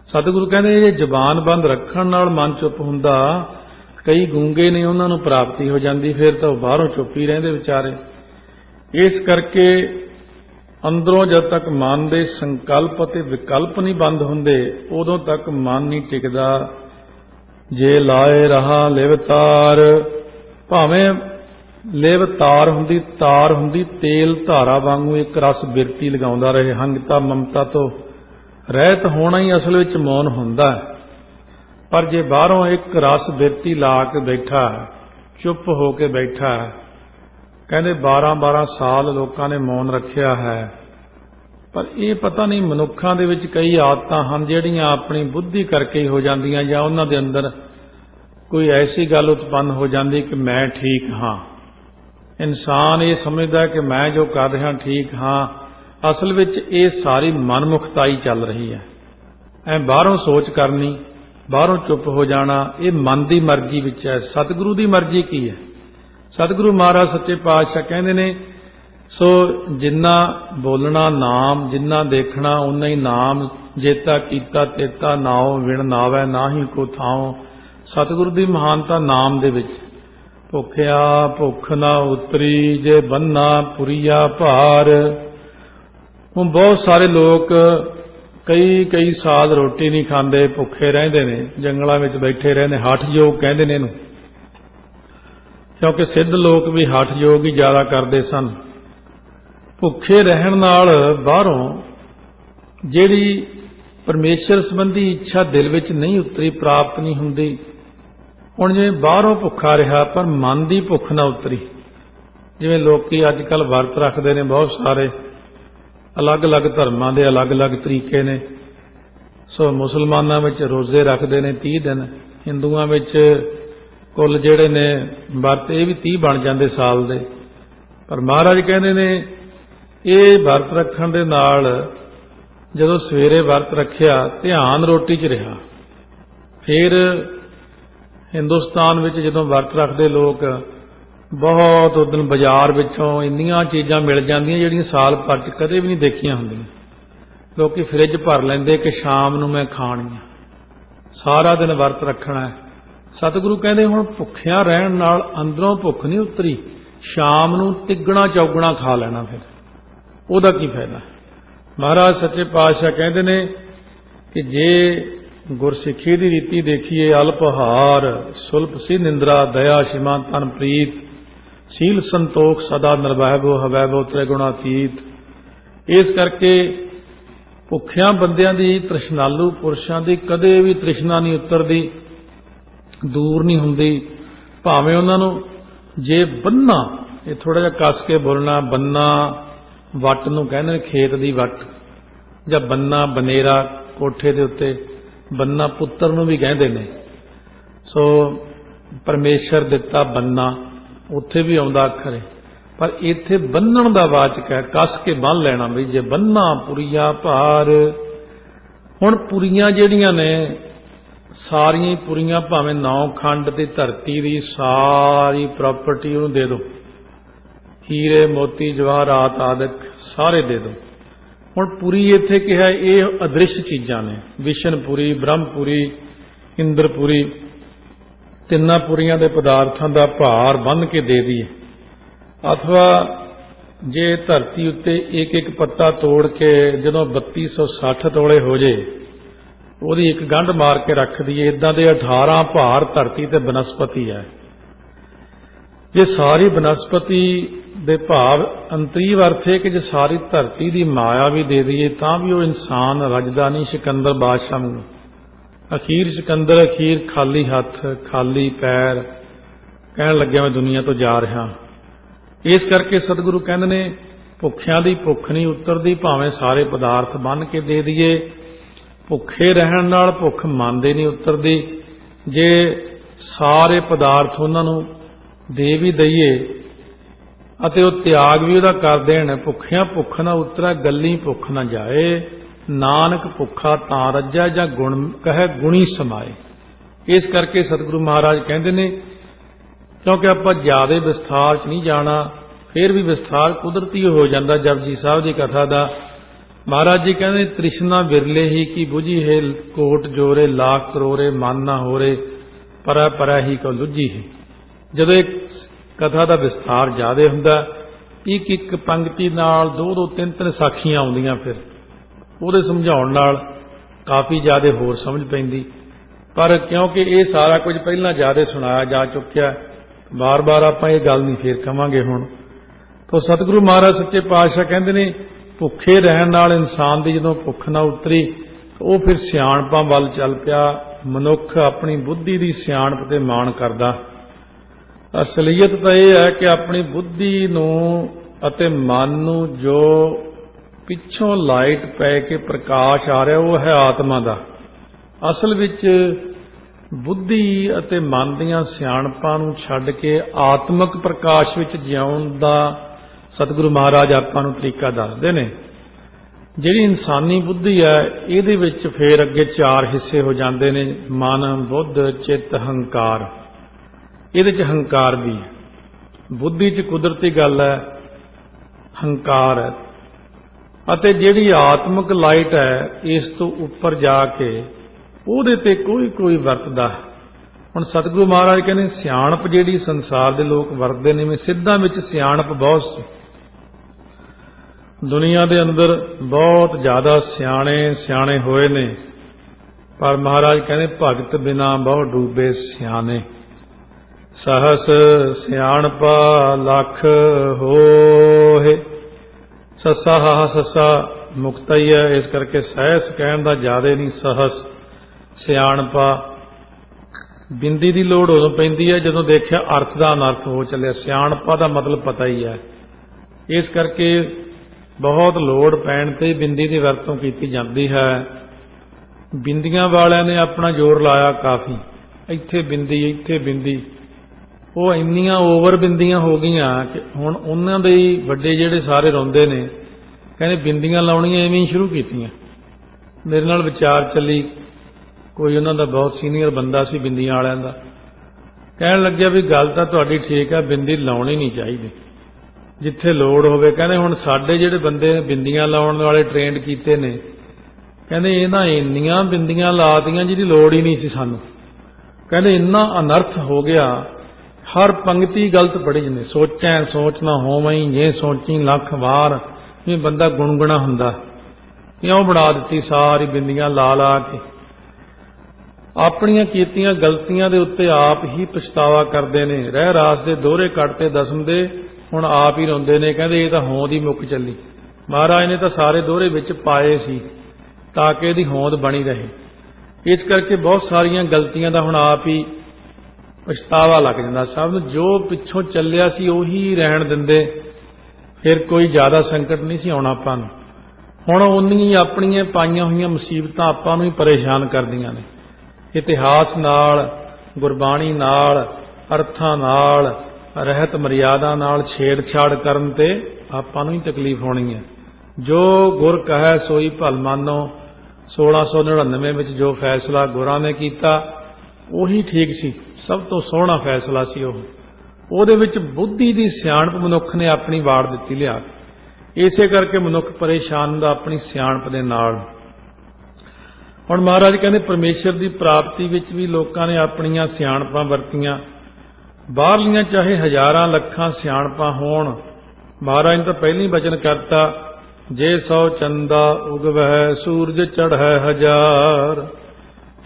ਸਤਿਗੁਰੂ ਕਹਿੰਦੇ ਜੇ ਜ਼ੁਬਾਨ ਬੰਦ ਰੱਖਣ ਨਾਲ ਮਨ ਚੁੱਪ ਹੁੰਦਾ, ਕਈ ਗੂੰਗੇ ਨੇ ਉਹਨਾਂ ਨੂੰ ਪ੍ਰਾਪਤੀ ਹੋ ਜਾਂਦੀ, ਫਿਰ ਤਾਂ ਉਹ ਬਾਹਰੋਂ ਚੁੱਪ ਹੀ ਰਹਿੰਦੇ ਵਿਚਾਰੇ। ਇਸ ਕਰਕੇ ਅੰਦਰੋਂ ਜਦ ਤੱਕ ਮਨ ਦੇ ਸੰਕਲਪ ਅਤੇ ਵਿਕਲਪ ਨਹੀਂ ਬੰਦ ਹੁੰਦੇ, ਉਦੋਂ ਤੱਕ ਮਨ ਨਹੀਂ ਟਿਕਦਾ। ਜੇ ਲਾਏ ਰਹਾ ਲਿਵ ਤਾਰ, ਭਾਵੇਂ ਲਿਵ ਤਾਰ ਹੁੰਦੀ ਤੇਲ ਧਾਰਾ ਵਾਂਗੂ ਇੱਕ ਰਸ ਬਿਰਤੀ ਲਗਾਉਂਦਾ ਰਹੇ। ਹੰਗਤਾ ਮਮਤਾ ਤੋਂ ਰਹਿਤ ਹੋਣਾ ਹੀ ਅਸਲ ਵਿੱਚ ਮੌਨ ਹੁੰਦਾ ਹੈ। ਪਰ ਜੇ ਬਾਹਰੋਂ ਇੱਕ ਰਸ ਬਿਰਤੀ ਲਾ ਕੇ ਬੈਠਾ, ਚੁੱਪ ਹੋ ਕੇ ਬੈਠਾ, ਕਹਿੰਦੇ 12-12 ਸਾਲ ਲੋਕਾਂ ਨੇ ਮੌਨ ਰੱਖਿਆ ਹੈ। ਪਰ ਇਹ ਪਤਾ ਨਹੀਂ ਮਨੁੱਖਾਂ ਦੇ ਵਿੱਚ ਕਈ ਆਦਤਾਂ ਹਨ ਜਿਹੜੀਆਂ ਆਪਣੀ ਬੁੱਧੀ ਕਰਕੇ ਹੀ ਹੋ ਜਾਂਦੀਆਂ, ਜਾਂ ਉਹਨਾਂ ਦੇ ਅੰਦਰ ਕੋਈ ਐਸੀ ਗੱਲ ਉਤਪੰਨ ਹੋ ਜਾਂਦੀ ਕਿ ਮੈਂ ਠੀਕ ਹਾਂ। ਇਨਸਾਨ ਇਹ ਸਮਝਦਾ ਕਿ ਮੈਂ ਜੋ ਕਰ ਰਿਹਾ ਠੀਕ ਹਾਂ। ਅਸਲ ਵਿੱਚ ਇਹ ਸਾਰੀ ਮਨਮੁਖਤਾਈ ਚੱਲ ਰਹੀ ਹੈ। ਐ ਬਾਹਰੋਂ ਸੋਚ ਕਰਨੀ, ਬਾਹਰੋਂ ਚੁੱਪ ਹੋ ਜਾਣਾ, ਇਹ ਮਨ ਦੀ ਮਰਜ਼ੀ ਵਿੱਚ ਹੈ। ਸਤਿਗੁਰੂ ਦੀ ਮਰਜ਼ੀ ਕੀ ਹੈ? ਸਤਿਗੁਰੂ ਮਹਾਰਾਜ ਸੱਚੇ ਪਾਤਸ਼ਾਹ ਕਹਿੰਦੇ ਨੇ, ਸੋ ਜਿੰਨਾ ਬੋਲਣਾ ਨਾਮ, ਜਿੰਨਾ ਦੇਖਣਾ ਉਨਾ ਹੀ ਨਾਮ, ਜੇਤਾ ਕੀਤਾ ਤੇਤਾ ਨਾਉ, ਵਿਣ ਨਾਵੈ ਨਾਹੀ ਕੋ ਥਾਉ। ਸਤਿਗੁਰੂ ਦੀ ਮਹਾਨਤਾ ਨਾਮ ਦੇ ਵਿੱਚ। ਭੁੱਖਿਆ ਭੁੱਖ ਨਾ ਉਤਰੀ, ਜੇ ਬੰਨਾ ਪੁਰੀਆ ਭਾਰ। ਹੁਣ ਬਹੁਤ ਸਾਰੇ ਲੋਕ ਕਈ ਸਾਲ ਰੋਟੀ ਨਹੀਂ ਖਾਂਦੇ, ਭੁੱਖੇ ਰਹਿੰਦੇ ਨੇ, ਜੰਗਲਾਂ ਵਿੱਚ ਬੈਠੇ ਰਹਿੰਦੇ। ਹਠ ਯੋਗ ਕਹਿੰਦੇ ਨੇ ਇਹਨੂੰ, ਕਿਉਂਕਿ ਸਿੱਧ ਲੋਕ ਵੀ ਹਠ ਯੋਗ ਹੀ ਜ਼ਿਆਦਾ ਕਰਦੇ ਸਨ। ਭੁੱਖੇ ਰਹਿਣ ਨਾਲ ਬਾਹਰੋਂ ਜਿਹੜੀ ਪਰਮੇਸ਼ਰ ਸੰਬੰਧੀ ਇੱਛਾ ਦਿਲ ਵਿੱਚ ਨਹੀਂ ਉਤਰੀ, ਪ੍ਰਾਪਤ ਨਹੀਂ ਹੁੰਦੀ। ਹੁਣ ਜਿਵੇਂ ਬਾਹਰੋਂ ਭੁੱਖਾ ਰਿਹਾ ਪਰ ਮਨ ਦੀ ਭੁੱਖ ਨਾ ਉਤਰੀ। ਜਿਵੇਂ ਲੋਕੀ ਅੱਜ ਕੱਲ੍ਹ ਵਰਤ ਰੱਖਦੇ ਨੇ, ਬਹੁਤ ਸਾਰੇ ਅਲੱਗ-ਅਲੱਗ ਧਰਮਾਂ ਦੇ ਅਲੱਗ-ਅਲੱਗ ਤਰੀਕੇ ਨੇ। ਸੋ ਮੁਸਲਮਾਨਾਂ ਵਿੱਚ ਰੋਜ਼ੇ ਰੱਖਦੇ ਨੇ 30 ਦਿਨ, ਹਿੰਦੂਆਂ ਵਿੱਚ ਕੁੱਲ ਜਿਹੜੇ ਨੇ ਵਰਤ ਇਹ ਵੀ 30 ਬਣ ਜਾਂਦੇ ਸਾਲ ਦੇ। ਪਰ ਮਹਾਰਾਜ ਕਹਿੰਦੇ ਨੇ ਇਹ ਵਰਤ ਰੱਖਣ ਦੇ ਨਾਲ ਜਦੋਂ ਸਵੇਰੇ ਵਰਤ ਰੱਖਿਆ, ਧਿਆਨ ਰੋਟੀ 'ਚ ਰਿਹਾ। ਫਿਰ ਹਿੰਦੁਸਤਾਨ ਵਿੱਚ ਜਦੋਂ ਵਰਤ ਰੱਖਦੇ ਲੋਕ, ਬਹੁਤ ਉਦੋਂ ਬਾਜ਼ਾਰ ਵਿੱਚੋਂ ਇੰਨੀਆਂ ਚੀਜ਼ਾਂ ਮਿਲ ਜਾਂਦੀਆਂ ਜਿਹੜੀਆਂ ਸਾਲ ਭਰ 'ਚ ਕਦੇ ਵੀ ਨਹੀਂ ਦੇਖੀਆਂ ਹੁੰਦੀਆਂ। ਲੋਕੀ ਫਰਿੱਜ ਭਰ ਲੈਂਦੇ ਕਿ ਸ਼ਾਮ ਨੂੰ ਮੈਂ ਖਾਣੀਆਂ, ਸਾਰਾ ਦਿਨ ਵਰਤ ਰੱਖਣਾ। ਸਤਿਗੁਰੂ ਕਹਿੰਦੇ ਹੁਣ ਭੁੱਖਿਆਂ ਰਹਿਣ ਨਾਲ ਅੰਦਰੋਂ ਭੁੱਖ ਨਹੀਂ ਉਤਰੀ, ਸ਼ਾਮ ਨੂੰ ਤਿੱਗਣਾ ਚੌਗਣਾ ਖਾ ਲੈਣਾ, ਫਿਰ ਉਹਦਾ ਕੀ ਫਾਇਦਾ? ਮਹਾਰਾਜ ਸੱਚੇ ਪਾਤਸ਼ਾਹ ਕਹਿੰਦੇ ਨੇ ਕਿ ਜੇ ਗੁਰਸਿੱਖੀ ਦੀ ਰੀਤੀ ਦੇਖੀਏ, ਅਲਪਹਾਰ ਸੁਲਪ ਸੀ ਨਿੰਦਰਾ, ਦਇਆ ਸ਼ਿਮਾ ਤਨ ਪ੍ਰੀਤ, ਸੀਲ ਸੰਤੋਖ ਸਦਾ ਨਿਰਵੈਭੋ ਹਵੈਭੋ ਤ੍ਰਿਗੁਣਾਤੀਤ। ਇਸ ਕਰਕੇ ਭੁੱਖਿਆਂ ਬੰਦਿਆਂ ਦੀ, ਤ੍ਰਿਸ਼ਨਾਲੂ ਪੁਰਸ਼ਾਂ ਦੀ ਕਦੇ ਵੀ ਤ੍ਰਿਸ਼ਨਾ ਨਹੀਂ ਉਤਰਦੀ, ਦੂਰ ਨਹੀਂ ਹੁੰਦੀ। ਭਾਵੇਂ ਉਹਨਾਂ ਨੂੰ ਜੇ ਬੰਨਾ, ਇਹ ਥੋੜਾ ਜਿਹਾ ਕੱਸ ਕੇ ਬੋਲਣਾ, ਬੰਨਾ ਵੱਟ ਨੂੰ ਕਹਿੰਦੇ ਨੇ, ਖੇਤ ਦੀ ਵੱਟ, ਜਾਂ ਬੰਨਾ ਬਨੇਰਾ ਕੋਠੇ ਦੇ ਉੱਤੇ, ਬੰਨਾ ਪੁੱਤਰ ਨੂੰ ਵੀ ਕਹਿੰਦੇ ਨੇ। ਸੋ ਪਰਮੇਸ਼ਰ ਦਿੱਤਾ ਬੰਨਾ, ਉੱਥੇ ਵੀ ਆਉਂਦਾ ਅੱਖਰ ਹੈ, ਪਰ ਇੱਥੇ ਬੰਨਣ ਦਾ ਵਾਚਕ ਹੈ, ਕੱਸ ਕੇ ਬੰਨ ਲੈਣਾ ਵੀ ਜੇ ਬੰਨਾ ਪੁਰੀਆ ਭਾਰ। ਹੁਣ ਪੁਰੀਆਂ ਜਿਹੜੀਆਂ ਨੇ ਸਾਰੀਆਂ ਹੀ ਪੁਰੀਆਂ, ਭਾਵੇਂ 9 ਖੰਡ ਤੇ ਧਰਤੀ ਦੀ ਸਾਰੀ ਪ੍ਰਾਪਰਟੀ ਉਹਨੂੰ ਦੇ ਦਿਓ, ਹੀਰੇ ਮੋਤੀ ਜਵਾਹਰਾਤ ਆਦਿਕ ਸਾਰੇ ਦੇ ਦਿਓ। ਹੁਣ ਪੁਰੀ ਇੱਥੇ ਕਿਹਾ ਇਹ ਅਦ੍ਰਿਸ਼ ਚੀਜ਼ਾਂ ਨੇ, ਵਿਸ਼ਨਪੁਰੀ, ਬ੍ਰਹਮਪੁਰੀ, ਇੰਦਰਪੁਰੀ, ਤਿੰਨਾਂ ਪੁਰੀਆਂ ਦੇ ਪਦਾਰਥਾਂ ਦਾ ਭਾਰ ਬੰਨ੍ਹ ਕੇ ਦੇ ਦਈਏ। ਅਥਵਾ ਜੇ ਧਰਤੀ ਉੱਤੇ ਇੱਕ ਇੱਕ ਪੱਤਾ ਤੋੜ ਕੇ ਜਦੋਂ 3260 ਤੋਲੇ ਹੋ ਜੇ, ਉਹਦੀ ਇੱਕ ਗੰਢ ਮਾਰ ਕੇ ਰੱਖ ਦਈਏ, ਇਦਾਂ ਦੇ 18 ਭਾਰ ਧਰਤੀ ਤੇ ਬਨਸਪਤੀ ਹੈ। ਜੇ ਸਾਰੀ ਬਨਸਪਤੀ ਦੇ ਭਾਵ ਅੰਤਰੀਵ ਅਰਥ ਹੈ ਕਿ ਜੇ ਸਾਰੀ ਧਰਤੀ ਦੀ ਮਾਇਆ ਵੀ ਦੇ ਦਈਏ ਤਾਂ ਵੀ ਉਹ ਇਨਸਾਨ ਰੱਜਦਾ ਨਹੀਂ। ਸਿਕੰਦਰ ਬਾਦਸ਼ਾਹ ਨੂੰ ਅਖੀਰ ਸਿਕੰਦਰ ਅਖੀਰ ਖਾਲੀ ਹੱਥ ਖਾਲੀ ਪੈਰ ਕਹਿਣ ਲੱਗਿਆ ਮੈਂ ਦੁਨੀਆ ਤੋਂ ਜਾ ਰਿਹਾ। ਇਸ ਕਰਕੇ ਸਤਿਗੁਰੂ ਕਹਿੰਦੇ ਨੇ ਭੁੱਖਿਆਂ ਦੀ ਭੁੱਖ ਨਹੀਂ ਉਤਰਦੀ, ਭਾਵੇਂ ਸਾਰੇ ਪਦਾਰਥ ਬੰਨ੍ਹ ਕੇ ਦੇ ਦਈਏ। ਭੁੱਖੇ ਰਹਿਣ ਨਾਲ ਭੁੱਖ ਮਨ ਦੇ ਨਹੀਂ ਉਤਰਦੀ। ਜੇ ਸਾਰੇ ਪਦਾਰਥ ਉਹਨਾਂ ਨੂੰ ਦੇ ਵੀ ਦਈਏ ਅਤੇ ਉਹ ਤਿਆਗ ਵੀ ਉਹਦਾ ਕਰ ਦੇਣ, ਭੁੱਖਿਆਂ ਭੁੱਖ ਨਾ ਉਤਰਾ, ਗੱਲੀ ਭੁੱਖ ਨਾ ਜਾਏ। ਨਾਨਕ ਭੁੱਖਾ ਤਾਂ ਰੱਜਾ, ਜਾਂ ਗੁਣ ਕਹੇ ਗੁਣੀ ਸਮਾਏ। ਇਸ ਕਰਕੇ ਸਤਿਗੁਰੂ ਮਹਾਰਾਜ ਕਹਿੰਦੇ ਨੇ, ਕਿਉਂਕਿ ਆਪਾਂ ਜ਼ਿਆਦਾ ਵਿਸਥਾਰ 'ਚ ਨਹੀਂ ਜਾਣਾ, फिर भी विस्तार कुदरती हो जाता जपजी साहब की कथा का। महाराज जी कहते तृष्णा बिरले ही की बुझी है कोट जोरे लाख करोरे मन ना हो रे परा परा ही को लुझी है। जदों एक कथा का विस्तार ज्यादा हुंदा एक एक पंक्ति नाल दो दो तीन तीन साखियां आउंदियां फिर ਉਹਦੇ समझाउण नाल काफ़ी ज़्यादा होर समझ पैंदी। पर क्योंकि ये सारा कुछ पहला ज़्यादा सुनाया जा चुकिया बार बार आपां ये गल नहीं फिर कहांगे हुण। तो सतगुरु महाराज सच्चे पातशाह कहंदे ने भुखे रहण नाल इंसान दी जदों भुख ना उतरी वो फिर सियाणपां वल चल पिया। मनुख अपनी बुद्धि की सियाणप ते माण करदा। असलीयत तो यह है कि अपनी बुद्धि नूं अते मन नूं जो पिछों लाइट पै के प्रकाश आ रहा वो है आत्मा का। असल विच बुद्धि अते मन दीआं सियाणपां नूं छड्ड के आत्मक प्रकाश विच जिउण दा सतगुरु महाराज आपां नूं तरीका दसदे ने। जिहड़ी इंसानी बुद्धि है इहदे विच फिर अगे चार हिस्से हो जांदे ने मन बुद्ध चित्त हंकार। इहदे च हंकार भी है। बुद्धि च कुदरती गल है हंकार है अते जिहड़ी आत्मक लाइट है इस तो उपर जाके उहदे ते कोई कोई वरतदा है। हुण सतगुरु महाराज कहने सियाणप जिहड़ी संसार दे लोग वरतदे ने सिद्धां विच सियाणप बहुत सी दुनिया दे अंदर बहुत ज्यादा सियाणे सियाणे होए ने पर महाराज कहने भगत बिना बहु डूबे सियाने सहस सियाणपा लख होए। ससा हाहा ससा मुक्ता ही है इस करके सहस कहण दा ज्यादा नहीं सहस सियाणपा। बिंदी की लोड़ उदों पैंदी है जदों देखिया अर्थ का अनर्थ हो चलिया। सियाणपा का मतलब पता ही है इस करके बहुत लोड़ पैण ते बिंदी की वरतों की जाती है। बिंदियां वालियां ने अपना जोर लाया काफ़ी इत्थे बिंदी वो इन्नियां ओवर बिंदियां हो गई कि हुण उन्हां दे वड्डे जिहड़े सारे रोंदे ने कहने बिंदियां लाउणियां इवें ही शुरू कीतियां। मेरे नाल विचार चली कोई उन्हां दा बहुत सीनियर बंदा सी बिंदियां वालियां दा कहण लग्गिया भी गल तां तुहाडी ठीक है बिंदी लाउणी नहीं चाहिदी जिथे लोड़ होवे। कहने हुण साडे जिहड़े बंदे बिंदियां लाउण वाले ट्रेंड कीते ने कहने इन्हां इन्नियां बिंदियां लातियां जिहदी लोड़ ही नहीं सी सानूं। कहने इन्ना अनर्थ हो गया हर पंक्ति गलत पढ़ी जिन्हें सोचै सोचना होवई ये सोची लख वार ये बंदा गुणगुणा हुंदा क्यों बना दी सारी बिंदियां ला ला के अपनियां कीतियां गलतियां दे उत्ते आप ही पछतावा करते ने। रह रास दे दोहरे कटते दसम दे हुण आप ही रोंदे ने कहंदे ये तां होंद ही मुक चली। महाराज ने तां सारे दोहरे विच पाए सी ताकि इहदी होंद बनी रहे। इस करके बहुत सारियां गलतियां दा हुण आप ही पछतावा लग जाता। सब जो पिछों चलिया सी उही रहन दिंदे फिर कोई ज़्यादा संकट नहीं सी आउणा आपां नूं। हुण उन्नी अपणियां पाईयां होईयां मुसीबतां आपां नूं ही परेशान करदियां ने। इतिहास नाल गुरबाणी नाल अर्थां नाल रहत मर्यादा नाल छेड़छाड़ करन ते आपां नूं ही तकलीफ होनी है। जो गुर कहे सोई भल मानो 1699 विच जो फैसला गुरां ने कीता उही ठीक सी सब तो सोहना फैसला सी। ਉਹਦੇ ਵਿੱਚ बुद्धि की सियाणप मनुख ने अपनी वाड़ दिती लिया। इसे करके मनुख परेशान हुंदा अपनी सियाणप दे नाल। हुण महाराज कहते परमेश्वर की प्राप्ति विच भी लोगों ने अपनियां सियाणपां वरतियां। बाहरलियां चाहे हज़ारां लखां सियाणपां होण महाराज ने तो पहली वचन करता जे 100 चंदा उगवह सूरज चढ़ै हजार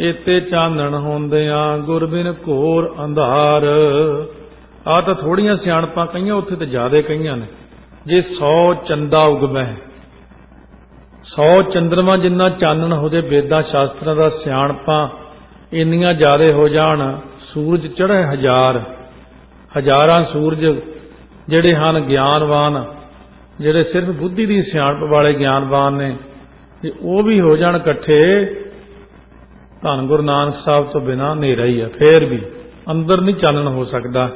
इते चानण होंदियां गुर बिन घोर अंधार। आ तो थोड़ियां सियाणपां कईयां उत्थे तो ज्यादा कईयां ने। जे 100 चंदा उगवह 100 चंद्रमा जिन्ना चानण हो जाए वेदां शास्त्रां दा सियाणपां इन्नियां ज्यादा हो जाण सूरज चढ़े हजारां सूरज जिहड़े हन ज्ञानवान जिहड़े सिर्फ बुद्धि की सियाणप वाले ज्ञानवान ने वो भी हो जाण इकट्ठे धन गुरु नानक साहब तो बिना नेरा ही है। फिर भी अंदर नहीं चानण हो सकता।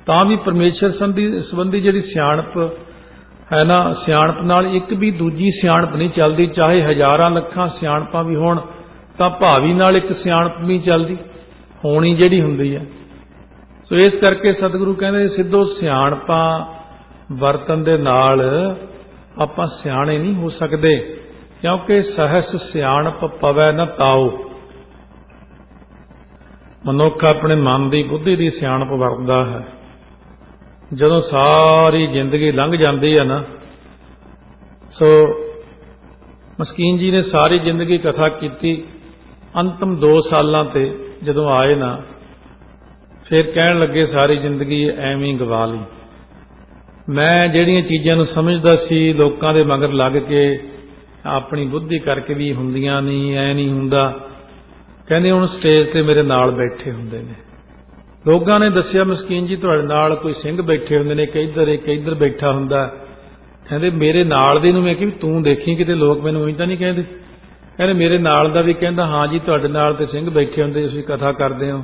तां भी परमेश्वर संबंधी जिहड़ी सियाणप है ना सियाणप नाल एक भी दूजी सियाणप नहीं चलती। चाहे हज़ारां लखां सियाणपां भी होण तां भावी नाल एक सियाणप नहीं चलती होनी जिहड़ी हुंदी है। सो इस करके सतगुरु कहंदे सिद्धो सियाणपां ਵਰਤਨ ਦੇ ਨਾਲ ਆਪਾਂ ਸਿਆਣੇ ਨਹੀਂ ਹੋ ਸਕਦੇ, ਕਿਉਂਕਿ ਸਹਿਸ ਸਿਆਣਪ ਪਵੈ ਨ ਤਾਓ। ਮਨੁੱਖ ਆਪਣੇ ਮਨ ਦੀ ਬੁੱਧੀ ਦੀ ਸਿਆਣਪ ਵਰਤਦਾ ਹੈ। ਜਦੋਂ ਸਾਰੀ ਜ਼ਿੰਦਗੀ ਲੰਘ ਜਾਂਦੀ ਹੈ ਨਾ, ਸੋ ਮਸਕੀਨ ਜੀ ਨੇ ਸਾਰੀ ਜ਼ਿੰਦਗੀ ਕਥਾ ਕੀਤੀ, ਅੰਤਮ 2 ਸਾਲਾਂ ਤੇ ਜਦੋਂ ਆਏ ਨਾ, ਫਿਰ ਕਹਿਣ ਲੱਗੇ ਸਾਰੀ ਜ਼ਿੰਦਗੀ ਐਵੇਂ ਹੀ ਗਵਾ ਲਈ। ਮੈਂ ਜਿਹੜੀਆਂ ਚੀਜ਼ਾਂ ਨੂੰ ਸਮਝਦਾ ਸੀ, ਲੋਕਾਂ ਦੇ ਮਗਰ ਲੱਗ ਕੇ ਆਪਣੀ ਬੁੱਧੀ ਕਰਕੇ ਵੀ ਹੁੰਦੀਆਂ ਨਹੀਂ, ਐ ਨਹੀਂ ਹੁੰਦਾ, ਕਹਿੰਦੇ ਹੁਣ ਸਟੇਜ ਤੇ ਮੇਰੇ ਨਾਲ ਬੈਠੇ ਹੁੰਦੇ ਨੇ। ਲੋਕਾਂ ਨੇ ਦੱਸਿਆ, ਮਸਕੀਨ ਜੀ ਤੁਹਾਡੇ ਨਾਲ ਕੋਈ ਸਿੰਘ ਬੈਠੇ ਹੁੰਦੇ ਨੇ, ਇੱਕ ਇੱਧਰ ਬੈਠਾ ਹੁੰਦਾ। ਕਹਿੰਦੇ ਮੇਰੇ ਨਾਲ ਦੇ ਨੂੰ ਮੈਂ ਕਿਹਾ ਵੀ ਤੂੰ ਦੇਖੀ ਕਿਤੇ ਲੋਕ ਮੈਨੂੰ ਉਹੀ ਤਾਂ ਨਹੀਂ ਕਹਿੰਦੇ। ਕਹਿੰਦੇ ਮੇਰੇ ਨਾਲ ਦਾ ਵੀ ਕਹਿੰਦਾ ਹਾਂ ਜੀ ਤੁਹਾਡੇ ਨਾਲ ਤੇ ਸਿੰਘ ਬੈਠੇ ਹੁੰਦੇ, ਤੁਸੀਂ ਕਥਾ ਕਰਦੇ ਹੋ।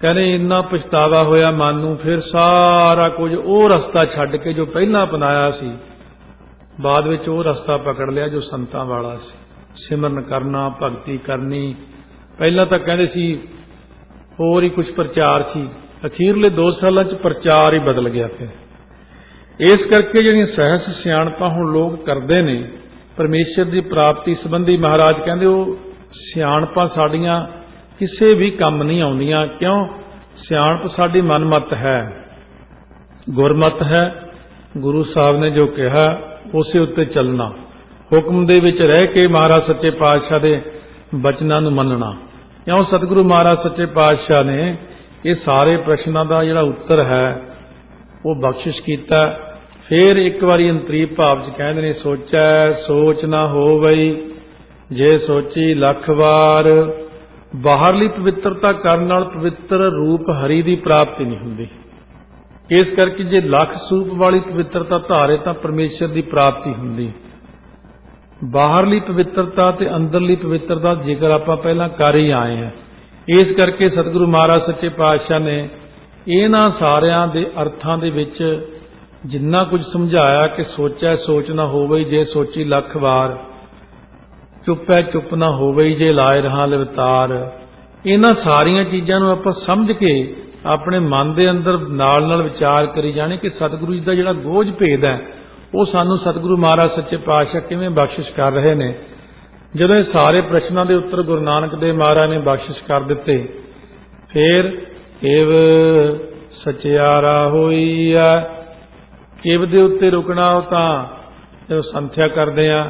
ਕਹਿੰਦੇ ਇੰਨਾ ਪਛਤਾਵਾ ਹੋਇਆ ਮਨ ਨੂੰ, ਫਿਰ ਸਾਰਾ ਕੁਝ ਉਹ ਰਸਤਾ ਛੱਡ ਕੇ ਜੋ ਪਹਿਲਾਂ ਅਪਣਾਇਆ ਸੀ, ਬਾਅਦ ਵਿੱਚ ਉਹ ਰਸਤਾ ਪਕੜ ਲਿਆ ਜੋ ਸੰਤਾਂ ਵਾਲਾ ਸੀ। ਸਿਮਰਨ ਕਰਨਾ, ਭਗਤੀ ਕਰਨੀ। ਪਹਿਲਾਂ ਤਾਂ ਕਹਿੰਦੇ ਸੀ ਹੋਰ ਹੀ ਕੁਝ ਪ੍ਰਚਾਰ ਸੀ, ਅਖੀਰਲੇ 2 ਸਾਲਾਂ 'ਚ ਪ੍ਰਚਾਰ ਹੀ ਬਦਲ ਗਿਆ। ਫਿਰ ਇਸ ਕਰਕੇ ਜਿਹੜੀਆਂ ਸਹਿਸ ਸਿਆਣਪਾਂ ਹੁਣ ਲੋਕ ਕਰਦੇ ਨੇ ਪਰਮੇਸ਼ਰ ਦੀ ਪ੍ਰਾਪਤੀ ਸੰਬੰਧੀ, ਮਹਾਰਾਜ ਕਹਿੰਦੇ ਉਹ ਸਿਆਣਪਾਂ ਸਾਡੀਆਂ ਕਿਸੇ ਵੀ ਕੰਮ ਨਹੀਂ ਆਉਂਦੀਆਂ। ਕਿਉਂ? ਸਿਆਣਪ ਸਾਡੀ ਮਨਮਤ ਹੈ, ਗੁਰਮਤ ਹੈ। ਗੁਰੂ ਸਾਹਿਬ ਨੇ ਜੋ ਕਿਹਾ ਉਸੇ ਉੱਤੇ ਚੱਲਣਾ, ਹੁਕਮ ਦੇ ਵਿੱਚ ਰਹਿ ਕੇ ਮਹਾਰਾਜ ਸੱਚੇ ਪਾਤਸ਼ਾਹ ਦੇ ਬਚਨਾਂ ਨੂੰ ਮੰਨਣਾ। ਕਿਉਂ? ਸਤਿਗੁਰੂ ਮਹਾਰਾਜ ਸੱਚੇ ਪਾਤਸ਼ਾਹ ਨੇ ਇਹ ਸਾਰੇ ਪ੍ਰਸ਼ਨਾਂ ਦਾ ਜਿਹੜਾ ਉੱਤਰ ਹੈ ਉਹ ਬਖਸ਼ਿਸ਼ ਕੀਤਾ। ਫਿਰ ਇੱਕ ਵਾਰੀ ਅੰਤਰੀ ਭਾਵ 'ਚ ਕਹਿੰਦੇ ਨੇ, ਸੋਚੈ ਸੋਚ ਨਾ ਹੋਵਈ ਜੇ ਸੋਚੀ ਲੱਖ ਵਾਰ। ਬਾਹਰਲੀ ਪਵਿੱਤਰਤਾ ਕਰਨ ਨਾਲ ਪਵਿੱਤਰ ਰੂਪ ਹਰੀ ਦੀ ਪ੍ਰਾਪਤੀ ਨਹੀਂ ਹੁੰਦੀ। ਇਸ ਕਰਕੇ ਜੇ ਲੱਖ ਸਰੂਪ ਵਾਲੀ ਪਵਿੱਤਰਤਾ ਧਾਰੇ ਤਾਂ ਪਰਮੇਸ਼ਰ ਦੀ ਪ੍ਰਾਪਤੀ ਹੁੰਦੀ। ਬਾਹਰਲੀ ਪਵਿੱਤਰਤਾ ਤੇ ਅੰਦਰਲੀ ਪਵਿੱਤਰਤਾ ਜੇਕਰ ਆਪਾਂ ਪਹਿਲਾਂ ਕਰ ਹੀ ਆਏ ਹਾਂ। ਇਸ ਕਰਕੇ ਸਤਿਗੁਰੂ ਮਹਾਰਾਜ ਸੱਚੇ ਪਾਤਸ਼ਾਹ ਨੇ ਇਹਨਾਂ ਸਾਰਿਆਂ ਦੇ ਅਰਥਾਂ ਦੇ ਵਿੱਚ ਜਿੰਨਾ ਕੁਝ ਸਮਝਾਇਆ ਕਿ ਸੋਚੈ ਸੋਚ ਨਾ ਹੋਵੇ ਜੇ ਸੋਚੀ ਲੱਖ ਵਾਰ, ਚੁੱਪੈ ਚੁੱਪ ਨਾ ਹੋਵੇ ਜੇ ਲਾਏ ਰਹਾ ਲਿਵਤਾਰ। ਇਹਨਾਂ ਸਾਰੀਆਂ ਚੀਜ਼ਾਂ ਨੂੰ ਆਪਾਂ ਸਮਝ ਕੇ ਆਪਣੇ ਮਨ ਦੇ ਅੰਦਰ ਨਾਲ ਨਾਲ ਵਿਚਾਰ ਕਰੀ ਜਾਣੇ ਕਿ ਸਤਿਗੁਰੂ ਜੀ ਦਾ ਜਿਹੜਾ ਗੋਝ ਭੇਦ ਹੈ ਉਹ ਸਾਨੂੰ ਸਤਿਗੁਰੂ ਮਹਾਰਾਜ ਸੱਚੇ ਪਾਤਸ਼ਾਹ ਕਿਵੇਂ ਬਖਸ਼ਿਸ਼ ਕਰ ਰਹੇ ਨੇ। ਜਦੋਂ ਇਹ ਸਾਰੇ ਪ੍ਰਸ਼ਨਾਂ ਦੇ ਉੱਤਰ ਗੁਰੂ ਨਾਨਕ ਦੇਵ ਮਹਾਰਾਜ ਨੇ ਬਖਸ਼ਿਸ਼ ਕਰ ਦਿੱਤੇ, ਫਿਰ ਕਿਵ ਸਚਿਆਰਾ ਹੋਈਆ। ਕਿਵ ਦੇ ਉੱਤੇ ਰੁਕਣਾ ਤਾਂ ਜਦੋਂ ਸੰਥਿਆ ਕਰਦੇ ਆ,